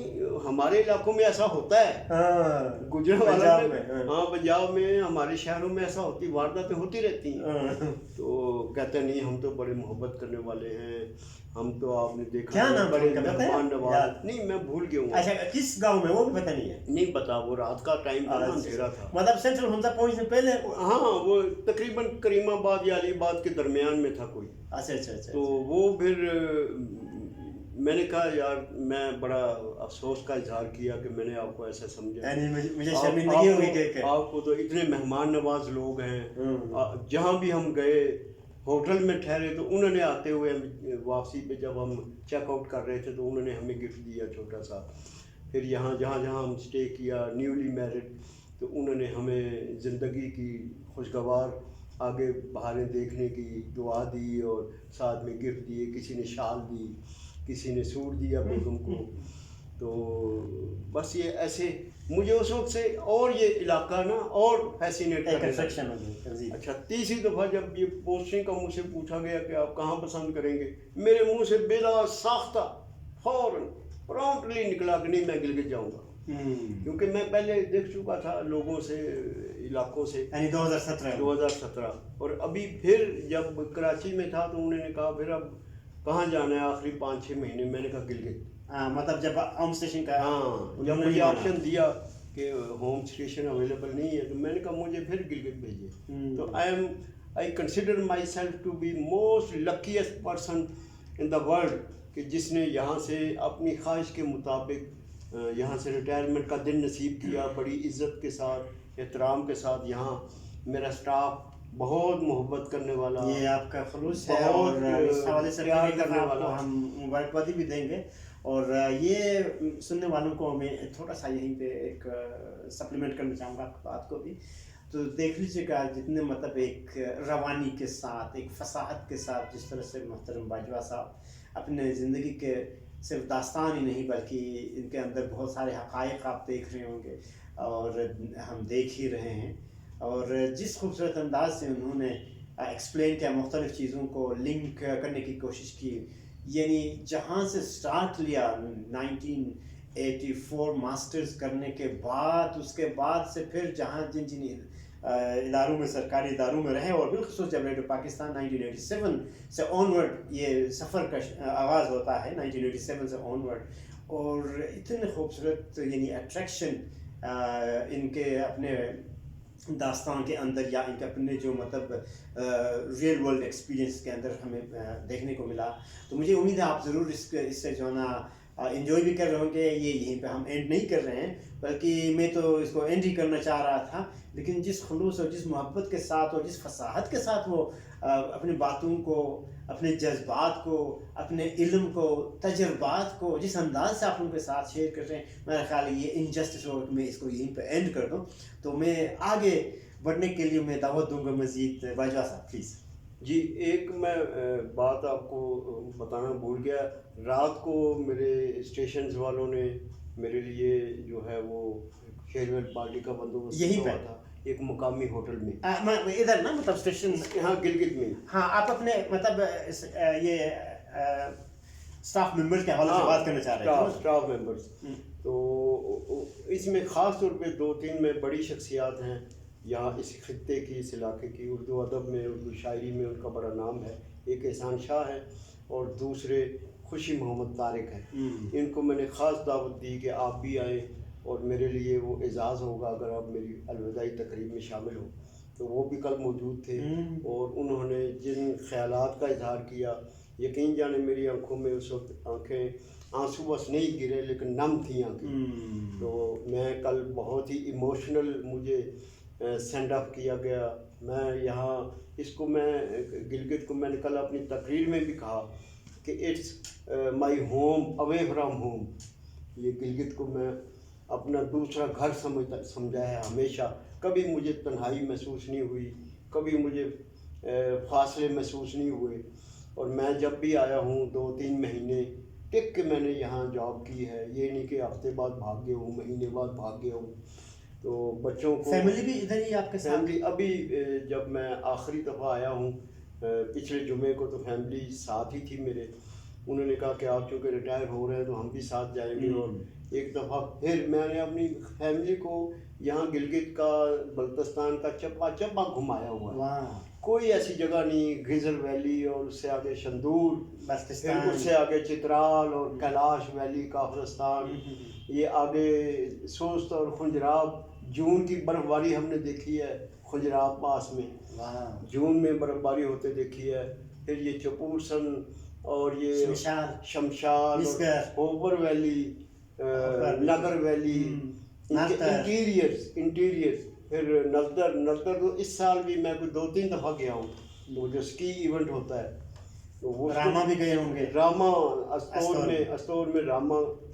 ہمارے علاقوں میں ایسا ہوتا ہے، گجرات میں، ہاں پنجاب میں، ہمارے شہروں میں ایسا ہوتی، وارداتیں ہوتی رہتی ہیں۔ تو کہتے نہیں ہم تو بڑے محبت کرنے والے ہیں، ہم تو آپ نے دیکھا بڑے مہمان نواز، نہیں میں بھول گیا ہوں۔ اچھا کس گاؤں میں وہ بھی پتہ نہیں ہے؟ نہیں پتا، وہ رات کا ٹائم تھا، اندھیرا تھا، مطلب سینٹرل ہنزا پہنچنے سے پہلے؟ ہاں وہ تقریباً کریم آباد یا علی آباد کے درمیان میں تھا کوئی۔ اچھا تو وہ پھر میں نے کہا یار، میں بڑا افسوس کا اظہار کیا کہ میں نے آپ کو ایسا سمجھا، مجھے شرمندگی ہوئی کہ آپ کو تو اتنے مہمان نواز لوگ ہیں، جہاں بھی ہم گئے ہوٹل میں ٹھہرے تو انہوں نے آتے ہوئے واپسی پہ جب ہم چیک آؤٹ کر رہے تھے تو انہوں نے ہمیں گفٹ دیا چھوٹا سا، پھر جہاں ہم اسٹے کیا نیولی میرڈ، تو انہوں نے ہمیں زندگی کی خوشگوار آگے بہاریں دیکھنے کی دعا دی اور ساتھ میں گفٹ دیے، کسی نے شال دی، کسی نے سوٹ دیا بیگم کو. تو بس یہ ایسے مجھے اس وقت سے اور یہ علاقہ نا اور فیسینیٹ کرنے لگا. اچھا تیسری دفعہ جب یہ پوسٹنگ کا مجھ سے پوچھا گیا کہ آپ کہاں پسند کریں گے، میرے منہ سے بلا ساختہ فوراً پرامپٹلی نکلا کہ نہیں میں گلگت جاؤں گا، کیونکہ میں پہلے دیکھ چکا تھا لوگوں سے، علاقوں سے، یعنی 2017. اور ابھی پھر جب کراچی میں تھا تو انہوں نے کہا پھر اب کہاں جانا ہے آخری 5-6 مہینے، میں نے کہا گلگت. مطلب جب ہوم اسٹیشن کا جب مجھے آپشن دیا کہ ہوم اسٹیشن اویلیبل نہیں ہے تو میں نے کہا مجھے پھر گلگت بھیجیے. تو I consider myself to be most luckiest person in the world کہ جس نے یہاں سے اپنی خواہش کے مطابق یہاں سے ریٹائرمنٹ کا دن نصیب کیا. بڑی عزت کے ساتھ، احترام کے ساتھ. یہاں میرا اسٹاف بہت محبت کرنے والا، یہ آپ کا خلوص ہے، اور اس حوالے سے پیار کرنے والا ہم مبارکبادی بھی دیں گے. اور یہ سننے والوں کو میں تھوڑا سا یہیں پہ ایک سپلیمنٹ کرنا چاہوں گا بات کو بھی. تو دیکھ لیجیے گا جتنے مطلب ایک روانی کے ساتھ، ایک فصاحت کے ساتھ جس طرح سے محترم باجوہ صاحب اپنے زندگی کے صرف داستان ہی نہیں بلکہ ان کے اندر بہت سارے حقائق آپ دیکھ رہے ہوں گے اور ہم دیکھ ہی رہے ہیں. اور جس خوبصورت انداز سے انہوں نے ایکسپلین کیا، مختلف چیزوں کو لنک کرنے کی کوشش کی، یعنی جہاں سے سٹارٹ لیا 1984 ماسٹرز کرنے کے بعد، اس کے بعد سے پھر جہاں جن اداروں میں، سرکاری اداروں میں رہے، اور بالخصوص جب ریڈیو پاکستان 1987 سے آنورڈ یہ سفر کا آغاز ہوتا ہے 1987 سے آنورڈ. اور اتنے خوبصورت یعنی اٹریکشن ان کے اپنے داستان کے اندر یا ان کے اپنے جو مطلب ریئل ورلڈ ایکسپیرینس کے اندر ہمیں دیکھنے کو ملا. تو مجھے امید ہے آپ ضرور اس سے جو ہے نا انجوائے بھی کر رہے ہوں گے. یہ یہیں پہ ہم اینڈ نہیں کر رہے ہیں بلکہ میں تو اس کو اینڈ ہی کرنا چاہ رہا تھا، لیکن جس خلوص اور جس محبت کے ساتھ اور جس فصاحت کے ساتھ وہ اپنی باتوں کو، اپنے جذبات کو، اپنے علم کو، تجربات کو جس انداز سے آپ ان کے ساتھ شیئر کر رہے ہیں، میرا خیال ہے یہ انجسٹس ہو کہ میں اس کو یہیں پہ اینڈ کر دوں. تو میں آگے بڑھنے کے لیے میں دعوت دوں گا مزید. باجوہ صاحب پلیز. جی ایک میں بات آپ کو بتانا بھول گیا. رات کو میرے اسٹیشنز والوں نے میرے لیے جو ہے وہ فیئرویل پارٹی کا بندوبست کیا تھا ایک مقامی ہوٹل میں ادھر نا مطلب اسٹیشن، ہاں گلگت میں. ہاں آپ اپنے مطلب یہ اسٹاف ممبرز کے حوالے سے بات کرنا چاہ رہے ہیں. Staff members. تو اس میں خاص طور پہ 2-3 میں بڑی شخصیات ہیں یہاں اس خطے کی، اس علاقے کی. اردو ادب میں، اردو شاعری میں ان کا بڑا نام ہے. ایک احسان شاہ ہے اور دوسرے خوشی محمد طارق ہے. ان کو میں نے خاص دعوت دی کہ آپ بھی آئیں اور میرے لیے وہ اعزاز ہوگا اگر آپ میری الوداعی تقریب میں شامل ہوں. تو وہ بھی کل موجود تھے اور انہوں نے جن خیالات کا اظہار کیا، یقین جانے میری آنکھوں میں اس وقت آنسو بس نہیں گرے لیکن نم تھیں آنکھیں. تو میں کل بہت ہی ایموشنل مجھے سینڈ اپ کیا گیا. میں یہاں اس کو میں گلگت کو میں نے کل اپنی تقریر میں بھی کہا کہ it's my home away from home. یہ گلگت کو میں اپنا دوسرا گھر سمجھا ہے ہمیشہ. کبھی مجھے تنہائی محسوس نہیں ہوئی، کبھی مجھے فاصلے محسوس نہیں ہوئے. اور میں جب بھی آیا ہوں 2-3 مہینے ٹک کے میں نے یہاں جاب کی ہے. یہ نہیں کہ ہفتے بعد بھاگ گیا ہوں، مہینے بعد بھاگ گیا ہوں. تو بچوں کو فیملی بھی ادھر ہی آپ کے ساتھ؟ فیملی ابھی جب میں آخری دفعہ آیا ہوں پچھلے جمعے کو تو فیملی ساتھ ہی تھی میرے. انہوں نے کہا کہ آپ چونکہ ریٹائر ہو رہے ہیں تو ہم بھی ساتھ جائیں گے. اور ایک دفعہ پھر میں نے اپنی فیملی کو یہاں گلگت کا، بلتستان کا چپا چپا گھمایا ہوا ہے. کوئی ایسی جگہ نہیں. گھزر ویلی اور اس سے آگے شندور، پھر اس سے آگے چترال اور کیلاش ویلی کافرستان، یہ آگے سوست اور خنجراب. جون کی برف باری ہم نے دیکھی ہے خنجراب پاس میں، جون میں برف باری ہوتے دیکھی ہے. پھر یہ چپورسن اور یہ Shamshad, Uber valley, Nagar valley, interiors. پھر نزدر تو اس سال بھی میں کوئی 2-3 دفعہ گیا ہوں. وہ جو اسکی ایونٹ ہوتا ہے تو وہ راما بھی گئے ہوں گے. راما استور میں راما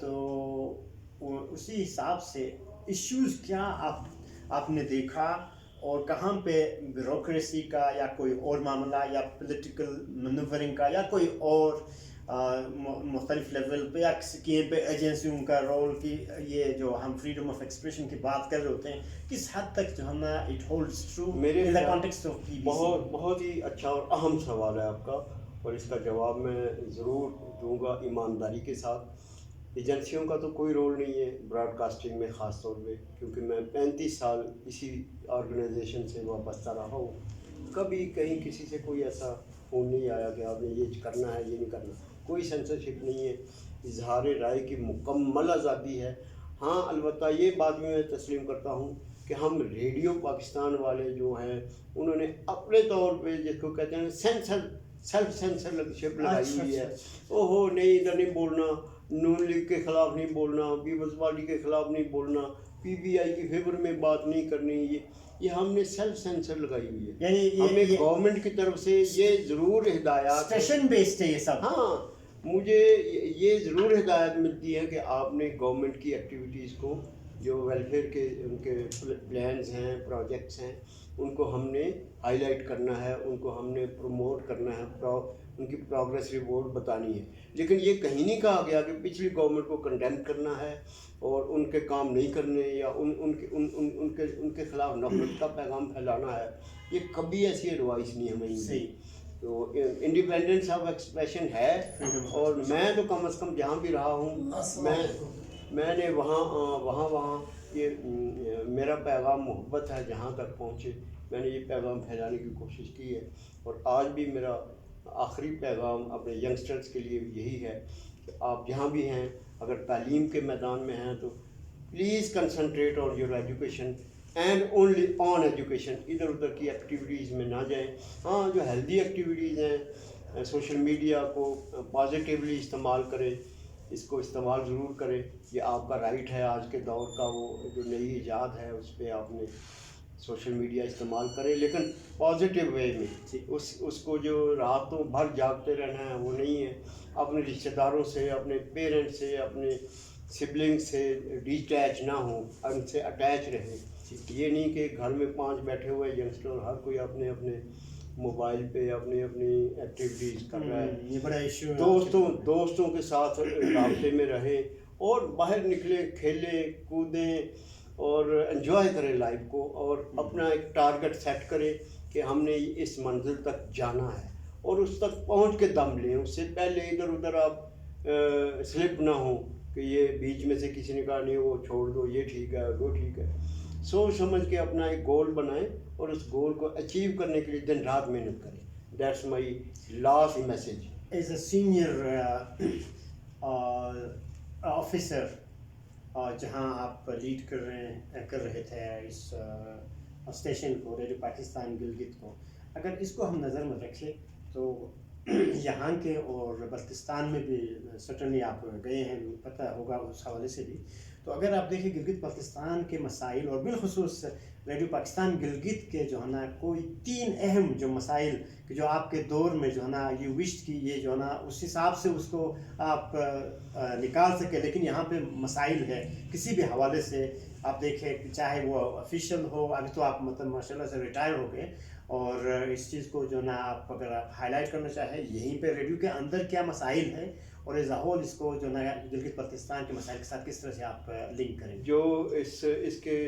تو اسی حساب سے ایشوز کیا آپ نے دیکھا اور کہاں پہ بیوروکریسی کا یا کوئی اور معاملہ یا پولیٹیکل مینوورنگ کا یا کوئی اور مختلف لیول پہ یا کہیں پہ ایجنسیوں کا رول کی یہ جو ہم فریڈم آف ایکسپریشن کی بات کر رہے ہوتے ہیں کس حد تک جو ہے نا it holds true in the context of P B C? بہت ہی اچھا اور اہم سوال ہے آپ کا، اور اس کا جواب میں ضرور دوں گا ایمانداری کے ساتھ۔ ایجنسیوں کا تو کوئی رول نہیں ہے براڈ کاسٹنگ میں، خاص طور پہ کیونکہ میں 35 سال اسی آرگنائزیشن سے وابستہ رہا ہوں۔ کبھی کہیں کسی سے کوئی ایسا فون نہیں آیا کہ آپ نے یہ کرنا ہے، یہ نہیں کرنا، کوئی سینسرشپ نہیں ہے، اظہار رائے کی مکمل آزادی ہے۔ ہاں البتہ یہ بات بھی میں تسلیم کرتا ہوں کہ ہم ریڈیو پاکستان والے جو ہیں انہوں نے اپنے طور پہ جس کو کہتے ہیں سیلف سینسرشپ لگائی ہوئی ہے۔ او ہو نہیں ادھر نہیں بولنا، نون لیگ کے خلاف نہیں بولنا، پیپلز پارٹی کے خلاف نہیں بولنا، پی بی آئی کی فیور میں بات نہیں کرنی، یہ ہم نے سیلف سینسر لگائی ہوئی ہے۔ یعنی ہمیں گورنمنٹ کی طرف سے یہ ضرور ہدایات، اسٹیشن بیسڈ ہے یہ سب۔ ہاں مجھے یہ ضرور ہدایت ملتی ہے کہ آپ نے گورنمنٹ کی ایکٹیویٹیز کو، جو ویلفیئر کے ان کے پلانز ہیں، پروجیکٹس ہیں، ان کو ہم نے ہائی لائٹ کرنا ہے، ان کو ہم نے پروموٹ کرنا ہے، ان کی پروگریس رپورٹ بتانی ہے۔ لیکن یہ کہیں نہیں کہا گیا کہ پچھلی گورنمنٹ کو کنڈیم کرنا ہے اور ان کے کام نہیں کرنے یا ان کے خلاف نفرت کا پیغام پھیلانا ہے۔ یہ کبھی ایسی ایڈوائس نہیں ہمیں ملی۔ تو انڈیپینڈنس آف ایکسپریشن ہے، اور میں تو کم از کم جہاں بھی رہا ہوں میں نے وہاں یہ میرا پیغام محبت ہے جہاں تک پہنچے میں نے یہ پیغام پھیلانے کی کوشش کی ہے۔ اور آج بھی میرا آخری پیغام اپنے ینگسٹرز کے لیے یہی ہے کہ آپ جہاں بھی ہیں، اگر تعلیم کے میدان میں ہیں تو please concentrate on your education and only on education, ادھر ادھر کی ایکٹیویٹیز میں نہ جائیں۔ ہاں جو ہیلدی ایکٹیویٹیز ہیں، سوشل میڈیا کو پازیٹیولی استعمال کریں، اس کو استعمال ضرور کریں، یہ آپ کا رائٹ ہے۔ آج کے دور کا وہ جو نئی ایجاد ہے اس پہ آپ نے سوشل میڈیا استعمال کریں، لیکن پازیٹیو وے میں۔ اس کو جو راتوں بھر جاگتے رہنا ہے وہ نہیں ہے۔ اپنے رشتہ داروں سے، اپنے پیرنٹ سے، اپنے سبلنگ سے ڈیٹیچ نہ ہوں، ان سے اٹیچ رہیں۔ یہ نہیں کہ گھر میں 5 بیٹھے ہوئے ینگسٹر، ہر کوئی اپنے موبائل پہ اپنی ایکٹیویٹیز کر رہا ہے۔ یہ بڑا ایشو ہے۔ دوستوں کے ساتھ رابطے میں رہیں اور باہر نکلیں، کھیلیں کودیں اور انجوائے کریں لائف کو، اور اپنا ایک ٹارگٹ سیٹ کریں کہ ہم نے اس منزل تک جانا ہے، اور اس تک پہنچ کے دم لیں۔ اس سے پہلے ادھر ادھر آپ سلپ نہ ہوں کہ یہ بیچ میں سے کسی نے کہا نہیں وہ چھوڑ دو، یہ ٹھیک ہے وہ ٹھیک ہے۔ سوچ سمجھ کے اپنا ایک گول بنائیں اور اس گول کو اچیو کرنے کے لیے دن رات محنت کریں۔ That's my last message. As a senior officer جہاں آپ لیڈ کر رہے تھے اس اسٹیشن کو، ریڈیو پاکستان گلگت کو، اگر اس کو ہم نظر میں رکھیں تو یہاں کے اور بلتستان میں بھی سٹنلی آپ گئے ہیں، پتہ ہوگا اس حوالے سے بھی، تو اگر آپ دیکھیں گلگت بلتستان کے مسائل اور بالخصوص ریڈیو پاکستان گلگت کے جو ہے نا کوئی 3 اہم جو مسائل کہ جو آپ کے دور میں جو ہے نا یہ وشٹ کی یہ جو ہے نا اس حساب سے اس کو آپ نکال سکے، لیکن یہاں پہ مسائل ہے کسی بھی حوالے سے آپ دیکھیں، چاہے وہ آفیشیل ہو، ابھی تو آپ مطلب ماشاء اللہ سے ریٹائر ہو گئے، اور اس چیز کو جو نا آپ اگر آپ ہائی لائٹ کرنا چاہیں یہیں پہ ریڈیو کے اندر کیا مسائل ہیں، اور ایز اے ہول اس کو جو نا گلگت بلتستان کے مسائل کے ساتھ کس طرح سے آپ لنک کریں؟ جو اس کے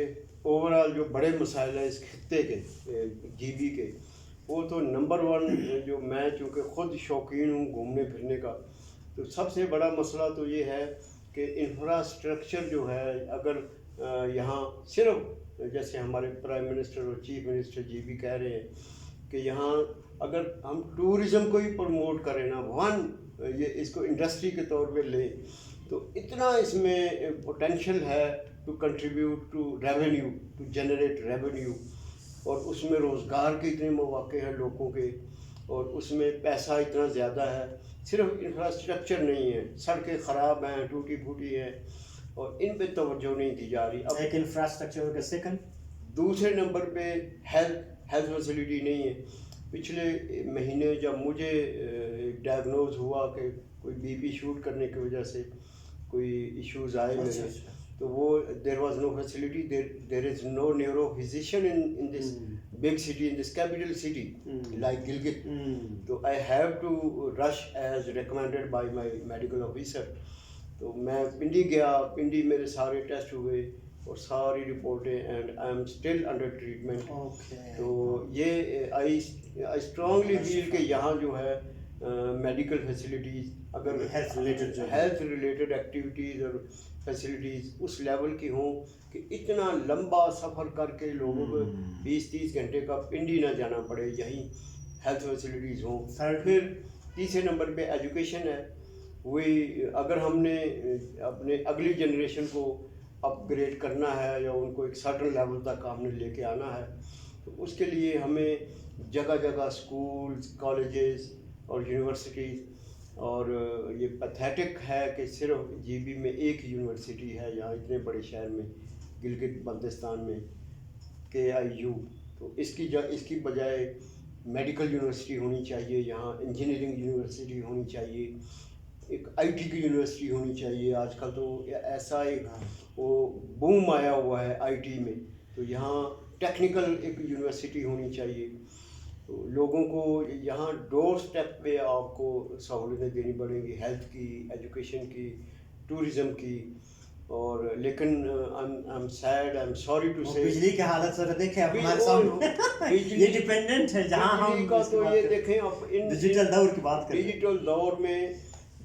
اوور آل جو بڑے مسائل ہیں اس خطے کے جی بی کے، وہ تو نمبر 1 جو میں چونکہ خود شوقین ہوں گھومنے پھرنے کا، تو سب سے بڑا مسئلہ تو یہ ہے کہ انفراسٹرکچر جو ہے، اگر یہاں صرف جیسے ہمارے پرائم منسٹر اور چیف منسٹر جی بھی کہہ رہے ہیں کہ یہاں اگر ہم ٹورزم کو ہی پروموٹ کریں نا، یہ اس کو انڈسٹری کے طور پہ لیں، تو اتنا اس میں پوٹینشیل ہے to contribute to revenue, to generate revenue, اور اس میں روزگار کے اتنے مواقع ہیں لوگوں کے، اور اس میں پیسہ اتنا زیادہ ہے۔ صرف انفراسٹرکچر نہیں ہے، سڑکیں خراب ہیں، ٹوٹی پھوٹی ہیں، اور ان پہ توجہ نہیں دی جا رہی۔ اب ایک انفراسٹرکچر کا سیکنڈ، دوسرے نمبر پہ ہیلتھ فیسلٹی نہیں ہے۔ پچھلے مہینے جب مجھے ڈائگنوز ہوا کہ کوئی بی پی شوٹ کرنے کی وجہ سے، کوئی ایشوز آئے میرے تو وہ there was no facility, there is no neuro physician in this big city, in this capital city like Gilgit. تو I have to rush as recommended by my medical officer. تو میں پنڈی گیا, پنڈی میرے سارے ٹیسٹ ہوئے اور ساری رپورٹیں, and I am still under treatment. تو یہ آئی اسٹرانگلی فیل کہ یہاں جو ہے میڈیکل فیسلٹیز اگر ہیلتھ ریلیٹڈ ایکٹیویٹیز اور فیسلٹیز اس لیول کی ہوں کہ اتنا لمبا سفر کر کے لوگوں کو 20-30 گھنٹے کا پنڈی نہ جانا پڑے, یہیں ہیلتھ فیسلٹیز ہوں. پھر تیسرے نمبر پہ ایجوکیشن ہے. وہی اگر ہم نے اپنے اگلی جنریشن کو اپ گریڈ کرنا ہے یا ان کو ایک سرٹن لیول تک ہم نے لے کے آنا ہے تو اس کے لیے ہمیں جگہ جگہ اسکولز, کالجز اور یونیورسٹیز, اور یہ پیتھیٹک ہے کہ صرف جی بی میں ایک یونیورسٹی ہے یہاں اتنے بڑے شہر میں, گلگت بلتستان میں KIU. تو اس کی بجائے میڈیکل یونیورسٹی ہونی چاہیے یہاں, انجینئرنگ یونیورسٹی ہونی چاہیے, ایک IT کی یونیورسٹی ہونی چاہیے. آج کل تو ایسا ایک وہ بوم آیا ہوا ہے IT میں, تو یہاں ٹیکنیکل ایک یونیورسٹی ہونی چاہیے. تو لوگوں کو یہاں ڈور سٹیپ پہ آپ کو سہولتیں دینی پڑیں گی, ہیلتھ کی, ایجوکیشن کی, ٹورزم کی. اور لیکن I'm sad, I'm sorry to say بجلی کی حالت سر دیکھیں اب ہمارے سامنے یہ ڈیپینڈنٹ ہے جہاں ہم کا. تو یہ دیکھیں اب ان ڈیجیٹل دور کی بات کریں, ڈیجیٹل دور میں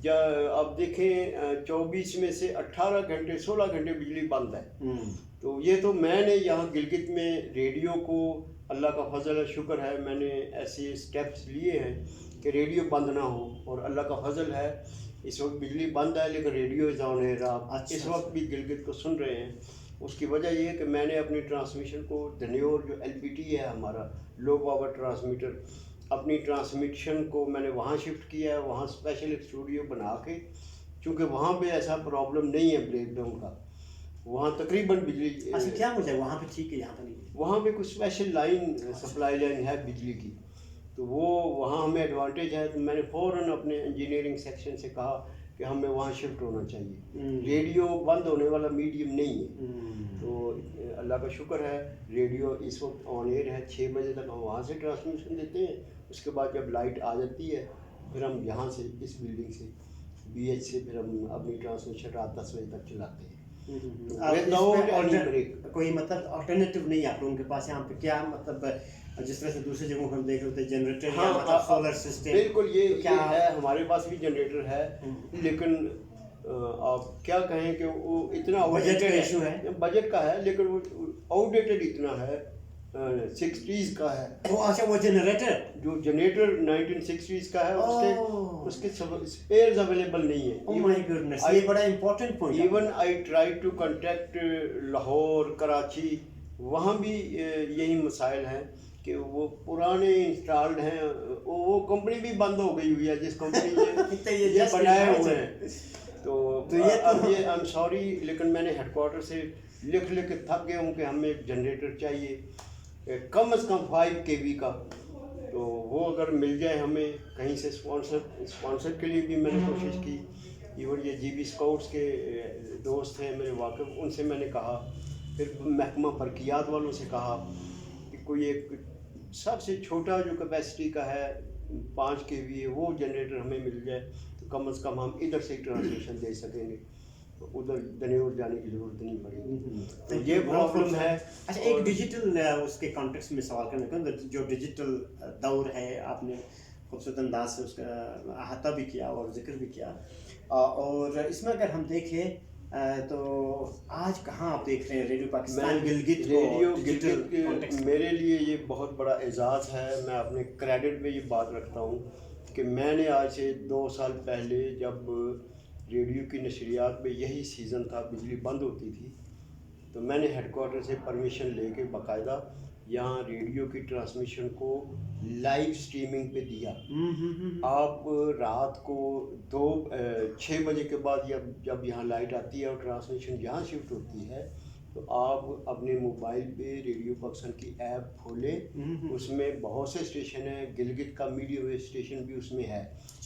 اب دیکھیں 24 میں سے 18 گھنٹے 16 گھنٹے بجلی بند ہے. تو یہ تو میں نے یہاں گلگت میں ریڈیو کو, اللہ کا فضل ہے, شکر ہے, میں نے ایسے اسٹیپس لیے ہیں کہ ریڈیو بند نہ ہو, اور اللہ کا فضل ہے اس وقت بجلی بند ہے لیکن ریڈیو از آن ایئر. آپ اس وقت بھی گلگت کو سن رہے ہیں. اس کی وجہ یہ ہے کہ میں نے اپنی ٹرانسمیشن کو دھنیور جو LPT ہے ہمارا لو پاور ٹرانسمیٹر, اپنی ٹرانسمیشن کو میں نے وہاں شفٹ کیا ہے, وہاں اسپیشل ایک اسٹوڈیو بنا کے, چونکہ وہاں پہ ایسا پرابلم نہیں ہے بریک ڈاؤن کا, وہاں تقریباً بجلی. کیا مجھے وہاں پہ ٹھیک ہے, یہاں پہ نہیں ہے. وہاں پہ کوئی اسپیشل لائن سپلائی لائن ہے بجلی کی, تو وہ وہاں ہمیں ایڈوانٹیج ہے. تو میں نے فوراً اپنے انجینئرنگ سیکشن سے کہا کہ ہمیں وہاں شفٹ ہونا چاہیے. ریڈیو بند ہونے والا میڈیم نہیں ہے. تو اللہ کا شکر ہے ریڈیو اس وقت آن ایئر ہے. 6 بجے تک ہم وہاں سے ٹرانسمیشن دیتے ہیں. اس کے بعد جب لائٹ آ جاتی ہے پھر ہم یہاں سے اس بلڈنگ سے BH سے پھر ہم اپنی ٹرانسمیشن رات 10 بجے تک چلاتے ہیں. کوئی مطلب آلٹرنیٹیو نہیں ہے آپ لوگوں کے پاس یہاں پہ, کیا مطلب جس طرح سے دوسرے جگہوں ہم دیکھ رہے تھے جنریٹر, سولر سسٹم. بالکل یہ کیا ہے, ہمارے پاس بھی جنریٹر ہے لیکن آپ کیا کہیں کہ وہ اتنا بجٹ کا ایشو ہے, بجٹ کا ہے, لیکن وہ آؤٹ ڈیٹڈ اتنا ہے, 60s کا ہے. اچھا وہ جنریٹر جو جنریٹر 1960s کا ہے, اس کے اسپیئرز اویلیبل نہیں ہیں. Oh my goodness, یہ بڑا important point. Even I try to contact Lahore, Karachi, وہاں بھی یہی مسائل ہیں کہ وہ پرانے انسٹالڈ ہیں. وہ کمپنی بھی بند ہو گئی ہوئی ہے جس کمپنی نے یہ بنائے ہوئے ہیں. تو اب یہ آئی ایم سوری, لیکن میں نے ہیڈ کوارٹر سے لکھ کے تھک گیا ہوں کہ ہمیں ایک جنریٹر چاہیے کم از کم 5 kV کا. تو وہ اگر مل جائے ہمیں کہیں سے اسپانسر کے لیے بھی میں نے کوشش کی. ایون یہ GB اسکاؤٹس کے دوست ہیں میرے واقف, ان سے میں نے کہا, پھر محکمہ برقیات والوں سے کہا کہ کوئی ایک سب سے چھوٹا جو کیپیسٹی کا ہے 5 kV ہے وہ جنریٹر ہمیں مل جائے تو کم از کم ہم ادھر سے ٹرانسمیشن دے سکیں گے, ادھر دنیور جانے کی ضرورت نہیں پڑے گی. تو یہ پرابلم ہے. اچھا ایک ڈیجیٹل اس کے کانٹیکس میں سوال کرنے کا, جو ڈیجیٹل دور ہے آپ نے خوبصورت انداز سے اس کا احاطہ بھی کیا اور ذکر بھی کیا, اور اس میں اگر ہم دیکھیں تو آج کہاں آپ دیکھ رہے ہیں ریڈیو پاکستان گلگت کو؟ میرے لیے یہ بہت بڑا اعزاز ہے. میں اپنے کریڈٹ میں یہ بات رکھتا ہوں کہ میں نے آج سے 2 سال پہلے جب ریڈیو کی نشریات میں یہی سیزن تھا, بجلی بند ہوتی تھی, تو میں نے ہیڈ کوارٹر سے پرمیشن لے کے باقاعدہ یہاں ریڈیو کی ٹرانسمیشن کو لائیو سٹریمنگ پہ دیا. آپ رات کو 6 بجے کے بعد جب یہاں لائٹ آتی ہے اور ٹرانسمیشن یہاں شفٹ ہوتی ہے تو آپ اپنے موبائل پہ ریڈیو پاکستان کی ایپ کھولیں, اس میں بہت سے اسٹیشن ہیں, گلگت کا میڈیا ویو اسٹیشن بھی اس میں ہے.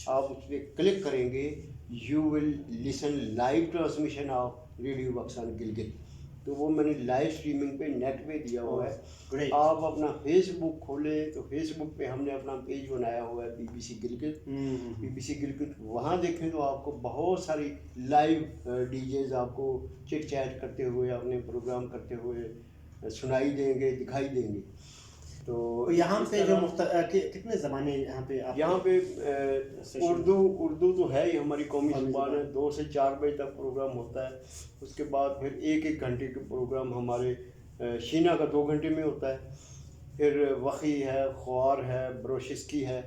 آپ اس پہ کلک کریں گے you will listen live transmission of Radio Pakistan Gilgit. تو وہ میں نے لائیو اسٹریمنگ پہ نیٹ پہ دیا ہوا ہے. Great. آپ اپنا فیس بک کھولیں تو فیس بک پہ ہم نے اپنا پیج بنایا ہوا ہے BBC گلگت. BBC گلگت وہاں دیکھیں تو آپ کو بہت ساری لائیو ڈی جیز آپ کو چٹ چیٹ کرتے ہوئے اپنے پروگرام کرتے ہوئے سنائی دیں گے, دکھائی دیں گے. تو یہاں پہ جو کتنے زبانیں یہاں پہ اردو تو ہے ہی ہماری قومی زبان ہے. 2 سے 4 بجے تک پروگرام ہوتا ہے. اس کے بعد پھر 1 گھنٹے کے پروگرام ہمارے شینا کا 2 گھنٹے میں ہوتا ہے. پھر وخی ہے, خوار ہے, بروشسکی ہے,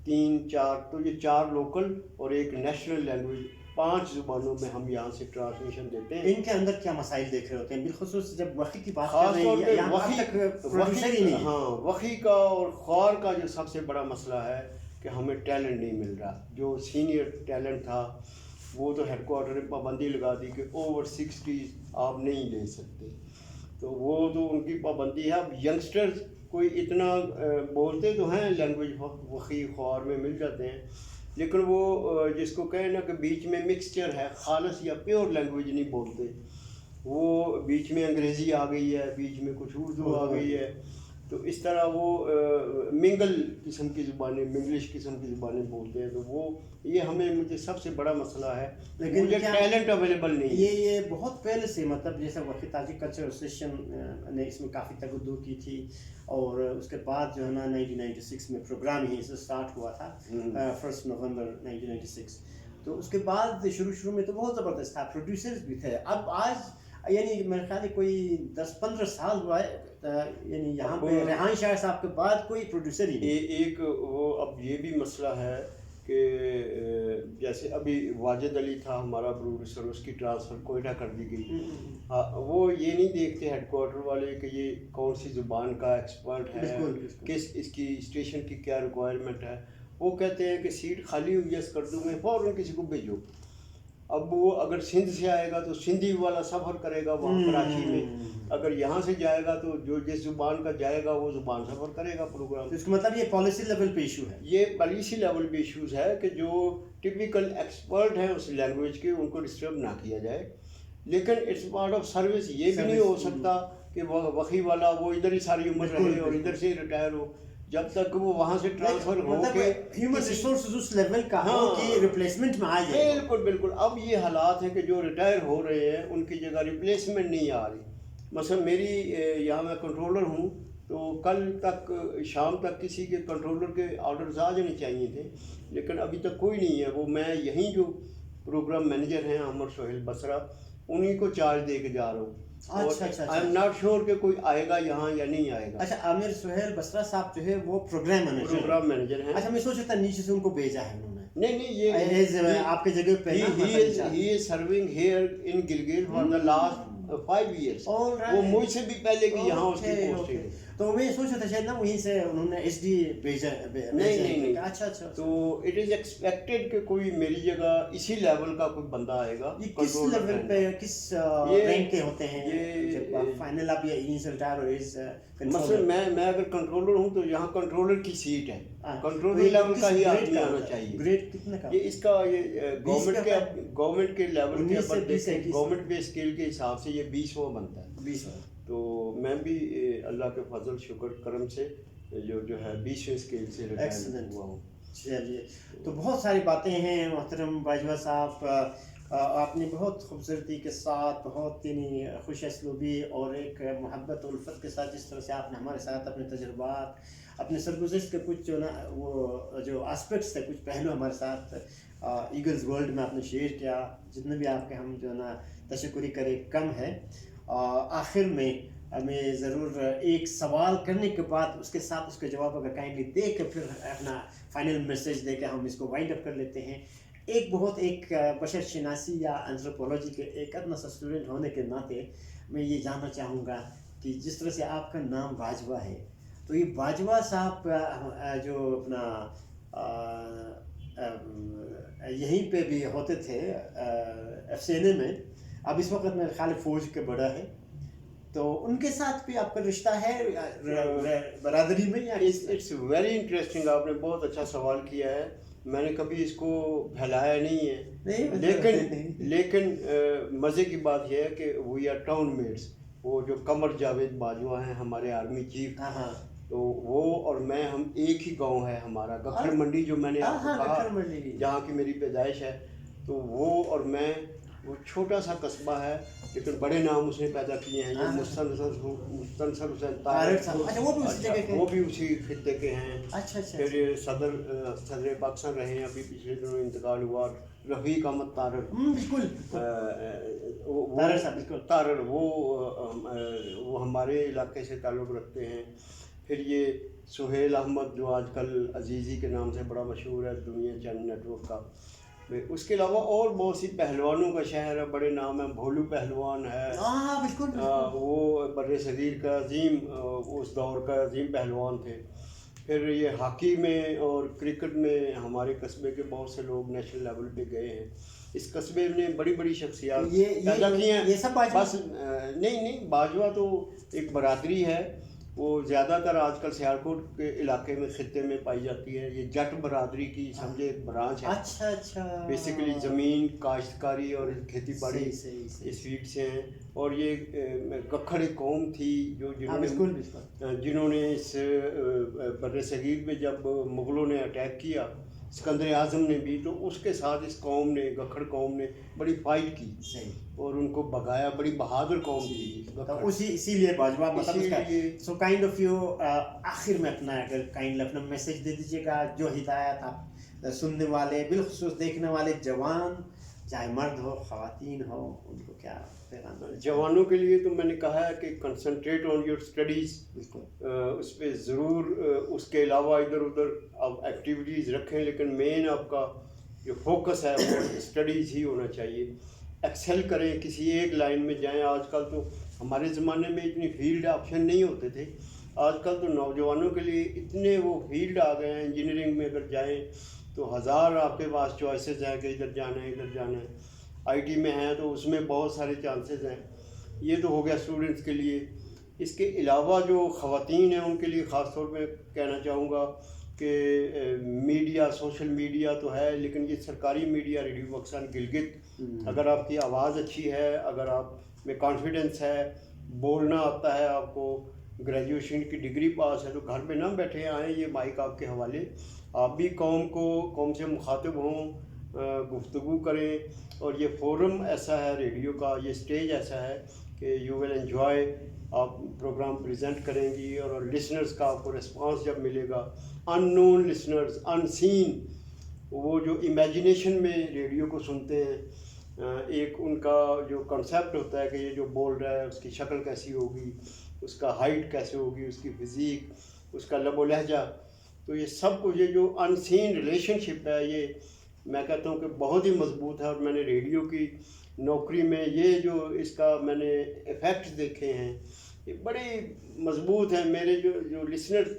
3-4 تو یہ 4 لوکل اور 1 نیشنل لینگویج 5 زبانوں میں ہم یہاں سے ٹرانسمیشن دیتے ہیں. ان کے اندر کیا مسائل دیکھ رہے ہوتے ہیں بالخصوص جب وقی کی بات خاص طور پہ ہاں وقی کا اور خوار کا جو سب سے بڑا مسئلہ ہے کہ ہمیں ٹیلنٹ نہیں مل رہا. جو سینئر ٹیلنٹ تھا وہ تو ہیڈ کوارٹر نے پابندی لگا دی کہ اوور 60 آپ نہیں لے سکتے. تو وہ تو ان کی پابندی ہے. اب ینگسٹرز کوئی اتنا بولتے تو ہیں لینگویج وقی خوار میں مل جاتے ہیں, لیکن وہ جس کو کہیں نا کہ بیچ میں مکسچر ہے, خالص یا پیور لینگویج نہیں بولتے. وہ بیچ میں انگریزی آ گئی ہے, بیچ میں کچھ اردو آ گئی ہے, تو اس طرح وہ منگل قسم کی زبانیں, منگلش قسم کی زبانیں بولتے ہیں. تو وہ یہ مجھے سب سے بڑا مسئلہ ہے, لیکن مجھے ٹیلنٹ اویلیبل نہیں. یہ بہت پہلے سے مطلب جیسے وقی تاجک کلچر ایسوسیشن نے اس میں کافی تگدو کی تھی, اور اس کے بعد جو ہے نا 1996 میں پروگرام ہی سے اسٹارٹ ہوا تھا 1 نومبر 1996. تو اس کے بعد شروع میں تو بہت زبردست تھا, پروڈیوسرز بھی تھے. اب آج یعنی میرے خیال ہے کوئی 10-15 سال ہوا ہے, یعنی یہاں پہ ریحان شاہ صاحب کے بعد کوئی پروڈیوسر ہی نہیں. ایک وہ اب یہ بھی مسئلہ ہے کہ جیسے ابھی واجد علی تھا ہمارا پروڈیوسر, اس کی ٹرانسفر کوئٹہ کر دی گئی. وہ یہ نہیں دیکھتے ہیڈ کوارٹر والے کہ یہ کون سی زبان کا ایکسپرٹ ہے, کس اس کی اسٹیشن کی کیا ریکوائرمنٹ ہے. وہ کہتے ہیں کہ سیٹ خالی ہوئی ہے اس کردو میں, فوراً کسی کو بھیجو. اب وہ اگر سندھ سے آئے گا تو سندھی والا سفر کرے گا وہاں کراچی میں, اگر یہاں سے جائے گا تو جو جس زبان کا جائے گا وہ زبان سفر کرے گا پروگرام. اس کا مطلب یہ پالیسی لیول پہ ایشو ہے. یہ پالیسی لیول پہ ایشوز ہے کہ جو ٹپیکل ایکسپرٹ ہیں اس لینگویج کے ان کو ڈسٹرب نہ کیا جائے. لیکن اٹس پارٹ آف سروس. یہ بھی نہیں ہو سکتا کہ وقی والا وہ ادھر ہی ساری عمر رہے اور ادھر سے ہی ریٹائر ہو, جب تک وہ وہاں سے ٹرانسفر ہو کے ہیومن ریسورسز اس لیول کا ہو کہ ریپلیسمنٹ میں آ جائے. بالکل. اب یہ حالات ہیں کہ جو ریٹائر ہو رہے ہیں ان کی جگہ ریپلیسمنٹ نہیں آ رہی. مثلا میری یہاں میں کنٹرولر ہوں, تو کل تک شام تک کسی کے کنٹرولر کے آرڈرز آ جانے چاہیے تھے, لیکن ابھی تک کوئی نہیں ہے. وہ میں یہیں جو پروگرام مینیجر ہیں عمر سہیل بسرا, انہیں کو چارج دے کے جا رہا ہوں. اچھا. آئی ایم ناٹ شیور کہ کوئی آئے گا یہاں یا نہیں آئے گا. اچھا, عامر سہیل بسرا صاحب جو ہے وہ پروگرام مینیجر ہیں. اچھا, میں سوچ رہا تھا نیچے سے ان کو بھیجا ہے انہوں نے. نہیں, یہ آپ کے جگہ پہ he is serving here in Gilgit for the last 5 years. وہ مجھ سے بھی پہلے کی یہاں اس کی پوسٹنگ ہے. تو میں سوچ رہا تھا شاید نا وہیں سے انہوں نے ایس ڈی بھیجا. نہیں. اچھا. تو اٹ از ایکسپیکٹڈ کہ کوئی میری جگہ اسی لیول کا کوئی بندہ آئے گا. یہ کس لیول پہ کس رینک کے ہوتے ہیں جب فائنل آپ یہ یہیں سے ریٹائر ہو؟ مثلا میں اگر کنٹرولر ہوں تو یہاں کنٹرولر کی سیٹ ہے, کنٹرولر لیول کا ہی آدمی آنا چاہیے. گریڈ کتنا کا؟ یہ اس کا یہ گورنمنٹ کے لیول کے اوپر دیکھیں, گورنمنٹ پے اسکیل کے حساب سے یہ 20واں بنتا ہے. 20واں. تو میں بھی اللہ کے فضل شکر کرم سے جو ہے 20ویں اسکیل سے ریٹائر ہوا ہوں. چلیے, تو بہت ساری باتیں ہیں محترم باجوہ صاحب. آپ نے بہت خوبصورتی کے ساتھ, بہت یعنی خوش اسلوبی اور ایک محبت و الفت کے ساتھ جس طرح سے آپ نے ہمارے ساتھ اپنے تجربات, اپنے سرگزشت کے کچھ جو نا وہ جو اسپیکٹس تھے, کچھ پہلو ہمارے ساتھ ایگلز ورلڈ میں آپ نے شیئر کیا. جتنے بھی آپ کے ہم جو نا تشکری کرے کم ہے. آخر میں ہمیں ضرور ایک سوال کرنے کے بعد اس کے ساتھ اس کے جواب اگر کائنڈلی دے کے پھر اپنا فائنل میسیج دے کے ہم اس کو وائنڈ اپ کر لیتے ہیں. ایک بشر شناسی یا انتھروپولوجی کے ایک ادنا سا اسٹوڈنٹ ہونے کے ناطے میں یہ جاننا چاہوں گا کہ جس طرح سے آپ کا نام باجوہ ہے, تو یہ باجوہ صاحب جو اپنا یہیں پہ بھی ہوتے تھے FCNA میں, اب اس وقت میرے خیال فوج کے بڑا ہے, تو ان کے ساتھ بھی آپ کا رشتہ ہے برادری میں یا؟ It's very interesting. آپ نے بہت اچھا سوال کیا ہے. میں نے کبھی اس کو پھیلایا نہیں ہے، نہیں، لیکن مزے کی بات یہ ہے کہ وی آر ٹاؤن میٹس. وہ جو قمر جاوید باجوہ ہیں ہمارے آرمی چیف، تو وہ اور میں ہم ایک ہی گاؤں ہے ہمارا، گکھڑ منڈی جو میں نے آپ کو کہا جہاں کی میری پیدائش ہے. تو وہ اور میں، وہ چھوٹا سا قصبہ ہے لیکن بڑے نام اس نے پیدا کیے ہیں. یہ مستنصر حسین طارق، وہ بھی اسی خطے کے ہیں. پھر یہ صدر پاکستان رہے ہیں، ابھی پچھلے دنوں انتقال ہوا رفیق احمد طارر. طارر وہ ہمارے علاقے سے تعلق رکھتے ہیں. پھر یہ سہیل احمد جو آج کل عزیزی کے نام سے بڑا مشہور ہے دنیا چینل نیٹ ورک کا. اس کے علاوہ اور بہت سی پہلوانوں کا شہر ہے، بڑے نام ہیں. بھولو پہلوان ہے، وہ بر صغیر کا عظیم، اس دور کا عظیم پہلوان تھے. پھر یہ ہاکی میں اور کرکٹ میں ہمارے قصبے کے بہت سے لوگ نیشنل لیول پہ گئے ہیں. اس قصبے نے بڑی بڑی شخصیات پیدا کی ہیں. بس نہیں، باجوہ تو ایک برادری ہے، وہ زیادہ تر آج کل سیالکوٹ کے علاقے میں خطے میں پائی جاتی ہے. یہ جٹ برادری کی سمجھے ایک برانچ ہے. اچھا بیسیکلی زمین کاشتکاری اور کھیتی باڑی اس فیلڈ سے ہیں. اور یہ ککھڑ قوم تھی جنہوں نے اس بر صغیر میں جب مغلوں نے اٹیک کیا، سکندر اعظم نے بھی، تو اس کے ساتھ اس قوم نے، گکھڑ قوم نے بڑی فائٹ کی اور ان کو بھگایا. بڑی بہادر قوم تھی. اسی لیے باجوہ مطلب سو کائنڈ آف یو. آخر میں اپنا اپنا میسج دے دیجیے گا، جو ہدایت آپ سننے والے، بالخصوص دیکھنے والے جوان، چاہے مرد ہو خواتین ہو، ان کو کیا پیغام؟ جوانوں کے لیے تو میں نے کہا ہے کہ کنسنٹریٹ آن یور اسٹڈیز، اس پہ ضرور. اس کے علاوہ ادھر ادھر آپ ایکٹیویٹیز رکھیں، لیکن مین آپ کا جو فوکس ہے وہ اسٹڈیز ہی ہونا چاہیے. ایکسل کریں، کسی ایک لائن میں جائیں. آج کل تو ہمارے زمانے میں اتنی فیلڈ آپشن نہیں ہوتے تھے، آج کل تو نوجوانوں کے لیے اتنے وہ فیلڈ آ گئے ہیں. انجینئرنگ میں اگر جائیں تو ہزار آپ کے پاس چوائسیز ہیں کہ ادھر جانا ہے ادھر جانا ہے. آئی ٹی میں ہیں تو اس میں بہت سارے چانسز ہیں. یہ تو ہو گیا اسٹوڈنٹس کے لیے. اس کے علاوہ جو خواتین ہیں ان کے لیے خاص طور پہ کہنا چاہوں گا کہ میڈیا، سوشل میڈیا تو ہے، لیکن یہ سرکاری میڈیا، ریڈیو پاکستان گلگت، اگر آپ کی آواز اچھی ہے، اگر آپ میں کانفیڈنس ہے، بولنا آتا ہے، آپ کو گریجویشن کی ڈگری پاس ہے، تو گھر پہ نہ بیٹھے آئیں. یہ مائک آپ کے حوالے، آپ بھی قوم سے مخاطب ہوں، گفتگو کریں. اور یہ فورم ایسا ہے ریڈیو کا، یہ اسٹیج ایسا ہے کہ یو ول انجوائے. آپ پروگرام پریزنٹ کریں گی اور لسنرز کا آپ کو رسپانس جب ملے گا، ان نون لسنرز، ان سین، وہ جو امیجنیشن میں ریڈیو کو سنتے ہیں. ایک ان کا جو کنسیپٹ ہوتا ہے کہ یہ جو بول رہا ہے اس کی شکل کیسی ہوگی، اس کا ہائٹ کیسے ہوگی، اس کی فزیک، اس کا لب و لہجہ. تو یہ سب کچھ، یہ جو ان سین ریلیشن شپ ہے، یہ میں کہتا ہوں کہ بہت ہی مضبوط ہے. اور میں نے ریڈیو کی نوکری میں یہ جو اس کا میں نے ایفیکٹ دیکھے ہیں، یہ بڑے مضبوط ہیں. میرے جو لسنر،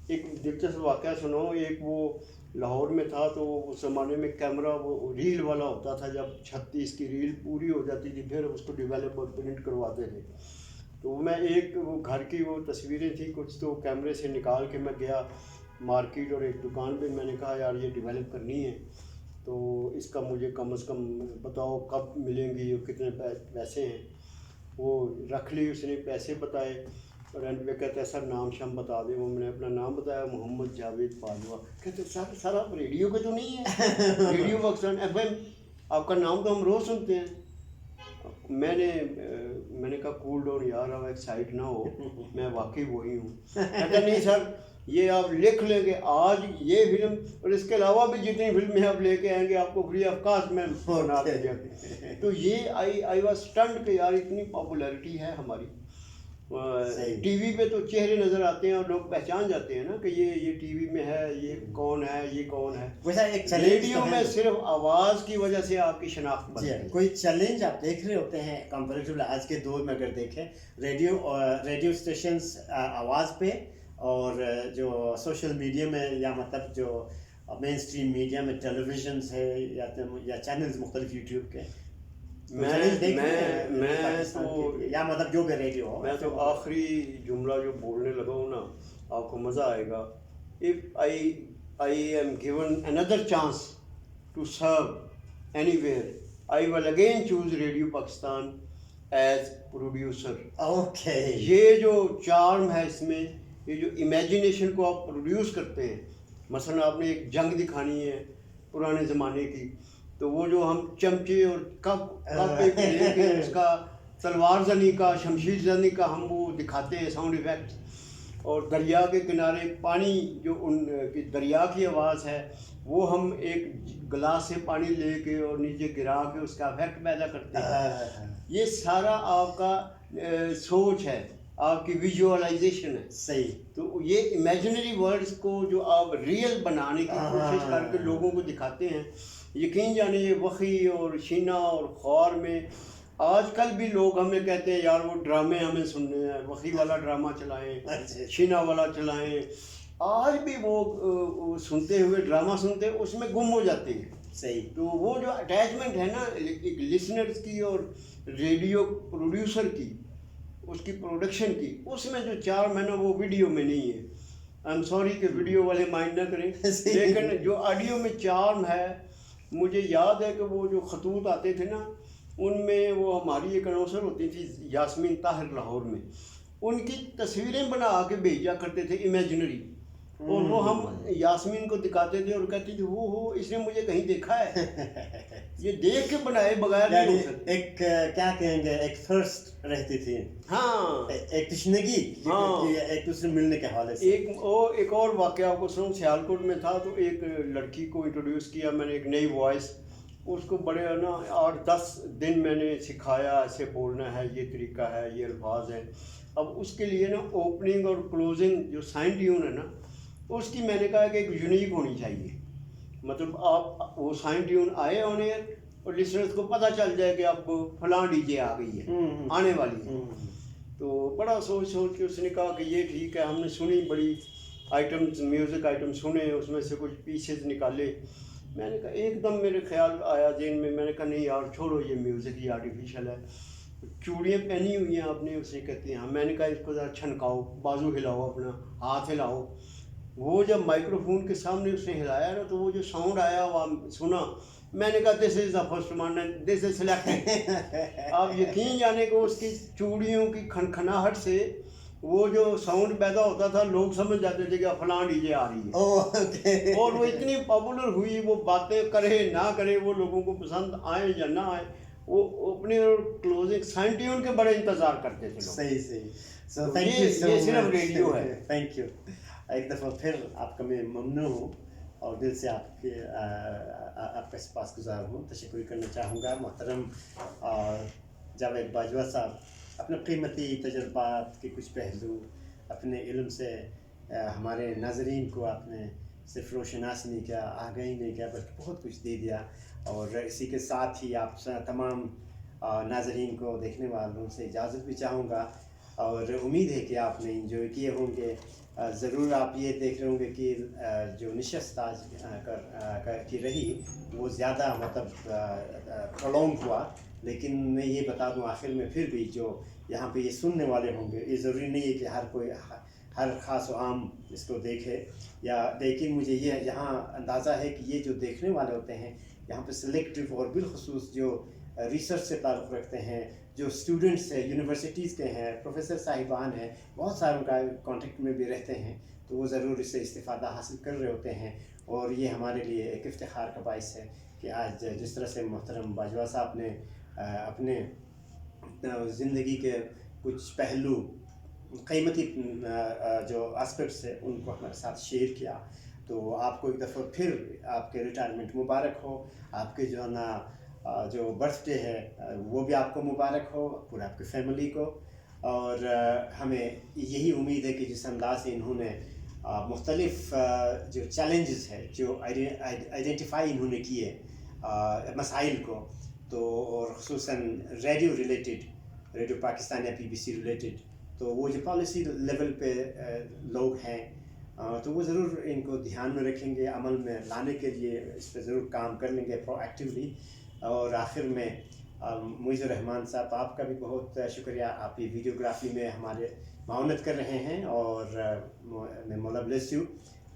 ایک دلچسپ واقعہ سناؤ. ایک وہ لاہور میں تھا تو اس زمانے میں کیمرہ وہ ریل والا ہوتا تھا، جب 36 کی ریل پوری ہو جاتی تھی پھر اس کو ڈیولپ اور پرنٹ کرواتے تھے. تو میں ایک وہ گھر کی وہ تصویریں تھیں کچھ، تو کیمرے سے نکال کے میں گیا مارکیٹ اور ایک دکان پہ. میں نے کہا یار یہ ڈیولپ کرنی ہے، تو اس کا مجھے کم از کم بتاؤ کب ملیں گی اور کتنے پیسے ہیں. وہ رکھ لی اس نے، پیسے بتائے اور اینڈ پہ کہتے ہیں سر نام شام بتا دیں. وہ میں نے اپنا نام بتایا، محمد جاوید باجوہ. کہتے سر آپ ریڈیو کے تو نہیں ہیں؟ ریڈیو پاکستان FM، آپ کا نام تو ہم روز سنتے ہیں. میں نے کہا کول ڈاؤن یار، آپ ایکسائٹ نہ ہو، میں واقعی وہی ہوں. کہتا نہیں سر، یہ آپ لکھ لیں گے آج یہ فلم، اور اس کے علاوہ بھی جتنی فلمیں آپ لے کے آئیں گے آپ کو فری آف کاسٹ میں بنا دیں گے. تو یہ آئی واز اسٹنڈ کہ یار اتنی پاپولیرٹی ہے ہماری. ٹی وی پہ تو چہرے نظر آتے ہیں اور لوگ پہچان جاتے ہیں نا کہ یہ ٹی وی میں ہے، یہ کون ہے، یہ کون ہے. ریڈیو میں صرف آواز کی وجہ سے آپ کی شناخت بنتی ہے. کوئی چیلنج آپ دیکھ رہے ہوتے ہیں کمپیریٹیولی آج کے دور میں، اگر دیکھیں ریڈیو اسٹیشنز آواز پہ اور جو سوشل میڈیا میں، یا مطلب جو مین اسٹریم میڈیا میں ٹیلیویژنز ہے یا چینلز مختلف یوٹیوب کے، یا مطلب جو بھی ریڈیو ہو. میں تو آخری جملہ جو بولنے لگا ہوں نا، آپ کو مزہ آئے گا. If I I am given another chance to serve anywhere, I will again choose Radio Pakistan as producer. Okay. یہ جو چارم ہے اس میں, یہ جو امیجنیشن کو آپ پروڈیوس کرتے ہیں, مثلا آپ نے ایک جنگ دکھانی ہے پرانے زمانے کی, تو وہ جو ہم چمچے اور کپ ایک لے کے اس کا تلوار زنی کا, شمشیر زنی کا ہم وہ دکھاتے ہیں ساؤنڈ ایفیکٹ, اور دریا کے کنارے پانی جو ان کی دریا کی آواز ہے وہ ہم ایک گلاس سے پانی لے کے اور نیچے گرا کے اس کا افیکٹ پیدا کرتے ہیں. یہ سارا آپ کا سوچ ہے, آپ کی ویژوالائزیشن ہے. صحیح. تو یہ امیجنری ورڈز کو جو آپ ریئل بنانے کی کوشش کر کے لوگوں کو دکھاتے ہیں, یقین جانے یہ وخی اور شینا اور خوار میں آج کل بھی لوگ ہمیں کہتے ہیں یار وہ ڈرامے ہمیں سننے ہیں, وخی والا ڈرامہ چلائیں, شینا والا چلائیں. آج بھی وہ سنتے ہوئے ڈرامہ سنتے اس میں گم ہو جاتے ہیں. صحیح. تو وہ جو اٹیچمنٹ ہے نا ایک لسنرز کی اور ریڈیو پروڈیوسر کی, اس کی پروڈکشن کی, اس میں جو چارم ہے نا وہ ویڈیو میں نہیں ہے. آئی ایم سوری کہ ویڈیو والے مائنڈ نہ کریں, لیکن جو آڈیو میں چارم ہے, مجھے یاد ہے کہ وہ جو خطوط آتے تھے نا ان میں وہ ہماری ایک اناؤنسر ہوتی تھی یاسمین طاہر لاہور میں, ان کی تصویریں بنا کے بھیجا کرتے تھے امیجنری, اور وہ ہم یاسمین کو دکھاتے تھے اور کہتی تھی وہ اس نے مجھے کہیں دیکھا ہے. یہ دیکھ کے بنائے بغیر نہیں ہو سکتے. ایک کیا کہیں گے, ایک تھرسٹ رہتی تھی. ہاں, ایک تشنگی, ایک دوسرے ملنے کے حوالے سے. ایک اور واقعہ آپ کو سنوں, سیالکوٹ میں تھا تو ایک لڑکی کو انٹروڈیوس کیا میں نے, ایک نئی وائس, اس کو بڑے نا 8-10 دن میں نے سکھایا, ایسے بولنا ہے, یہ طریقہ ہے, یہ الفاظ ہیں. اب اس کے لیے نا اوپننگ اور کلوزنگ جو سائن ٹیون ہے نا, اس کی میں نے کہا کہ ایک یونیک ہونی چاہیے. مطلب آپ وہ سائن ٹیون آئے آن ایئر اور لسنرز کو پتہ چل جائے کہ اب فلاں ڈی جے آ گئی ہے, آنے والی ہے. تو بڑا سوچ کے اس نے کہا کہ یہ ٹھیک ہے. ہم نے سنی بڑی آئٹمز, میوزک آئٹم سنے, اس میں سے کچھ پیسز نکالے. میں نے کہا ایک دم میرے خیال آیا ذہن میں, میں نے کہا نہیں یار چھوڑو یہ میوزک, یہ آرٹیفیشل ہے. چوڑیاں پہنی ہوئی ہیں آپ نے, اس نے کہتی ہیں. میں نے کہا اس کو ذرا چھنکاؤ, بازو ہلاؤ, اپنا ہاتھ ہلاؤ. وہ جب مائکرو فون کے سامنے اس نے ہلایا نا تو وہ جو ساؤنڈ آیا وہ سنا, میں نے کہا this is the first one, this is selected. آپ یقین جانے کو اس کی چوڑیوں کی کھنکھناہٹ سے وہ جو ساؤنڈ پیدا ہوتا تھا لوگ سمجھ جاتے تھے کہ فلاں ڈی جے آ رہی ہے. اور وہ اتنی پاپولر ہوئی, وہ باتیں کرے نہ کرے, وہ لوگوں کو پسند آئے یا نہ آئے, وہ اوپننگ اور کلوزنگ سائن ٹیون کے بڑے انتظار کرتے تھے لوگ. صحیح. سو یہ صرف ریڈیو ہے. Thank you. ایک دفعہ پھر آپ کا میں ممنون ہوں اور دل سے آپ کا سپاس گزار ہوں. تشکر کرنا چاہوں گا محترم جاوید باجوہ صاحب, اپنے قیمتی تجربات کے کچھ پہلو, اپنے علم سے ہمارے ناظرین کو آپ نے صرف روشناس نہیں کیا, آگاہی نہیں کیا, بلکہ بہت کچھ دے دیا. اور اسی کے ساتھ ہی آپ تمام ناظرین کو, دیکھنے والوں سے اجازت بھی چاہوں گا, اور امید ہے کہ آپ نے انجوائے کیے ہوں گے. ضرور آپ یہ دیکھ رہے ہوں گے کہ جو نشست آج کی رہی وہ زیادہ مطلب پرولونگ ہوا, لیکن میں یہ بتا دوں آخر میں پھر بھی جو یہاں پہ یہ سننے والے ہوں گے, یہ ضروری نہیں ہے کہ ہر کوئی ہر خاص و عام اس کو دیکھے یا, لیکن مجھے یہ یہاں اندازہ ہے کہ یہ جو دیکھنے والے ہوتے ہیں یہاں پہ سلیکٹیو, اور بالخصوص جو ریسرچ سے تعلق رکھتے ہیں, جو اسٹوڈنٹس ہیں, یونیورسٹیز کے ہیں, پروفیسر صاحبان ہیں, بہت ساروں کا کانٹیکٹ میں بھی رہتے ہیں, تو وہ ضرور اس سے استفادہ حاصل کر رہے ہوتے ہیں. اور یہ ہمارے لیے ایک افتخار کا باعث ہے کہ آج جس طرح سے محترم باجوہ صاحب نے اپنے زندگی کے کچھ پہلو, قیمتی جو اسپیکٹس ہیں ان کو ہمارے ساتھ شیئر کیا, تو آپ کو ایک دفعہ پھر آپ کے ریٹائرمنٹ مبارک ہو. آپ کے جو ہے نا جو برتھ ڈے ہے وہ بھی آپ کو مبارک ہو, پورے آپ کی فیملی کو. اور ہمیں یہی امید ہے کہ جس انداز سے انہوں نے مختلف جو چیلنجز ہے جو آئیڈینٹیفائی انہوں نے کیے مسائل کو, تو اور خصوصاً ریڈیو ریلیٹڈ, ریڈیو پاکستان یا BBC ریلیٹڈ, تو وہ جو پالیسی لیول پہ لوگ ہیں تو وہ ضرور ان کو دھیان میں رکھیں گے, عمل میں لانے کے لیے اس پہ ضرور کام کر لیں گے پرو ایکٹیولی. اور آخر میں معیز الرحمان صاحب آپ کا بھی بہت شکریہ, آپ کی ویڈیوگرافی میں ہمارے معاونت کر رہے ہیں, اور میں مولا بلیس یو.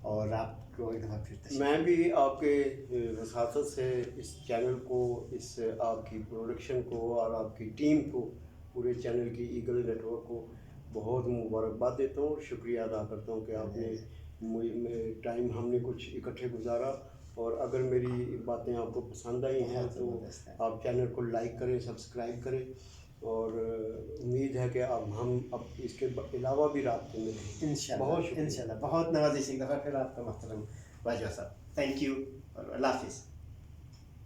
اور آپ کو ایک دفعہ پھر تشریف. میں بھی آپ کے وساطت سے اس چینل کو، اس آپ کی پروڈکشن کو اور آپ کی ٹیم کو، پورے چینل کی ایگل نیٹ ورک کو بہت مبارکباد دیتا ہوں اور شکریہ ادا کرتا ہوں کہ آپ نے ٹائم ہم نے کچھ اکٹھے گزارا. اور اگر میری باتیں آپ کو پسند آئی ہیں تو آپ چینل کو لائک کریں، سبسکرائب کریں، اور امید ہے کہ اب ہم اب اس کے علاوہ بھی رابطے میں رہیں. بہت شکریہ. انشاءاللہ بہت نوازش. ایک دفعہ پھر آپ کا محترم باجوہ صاحب. تھینک یو اور اللہ حافظ.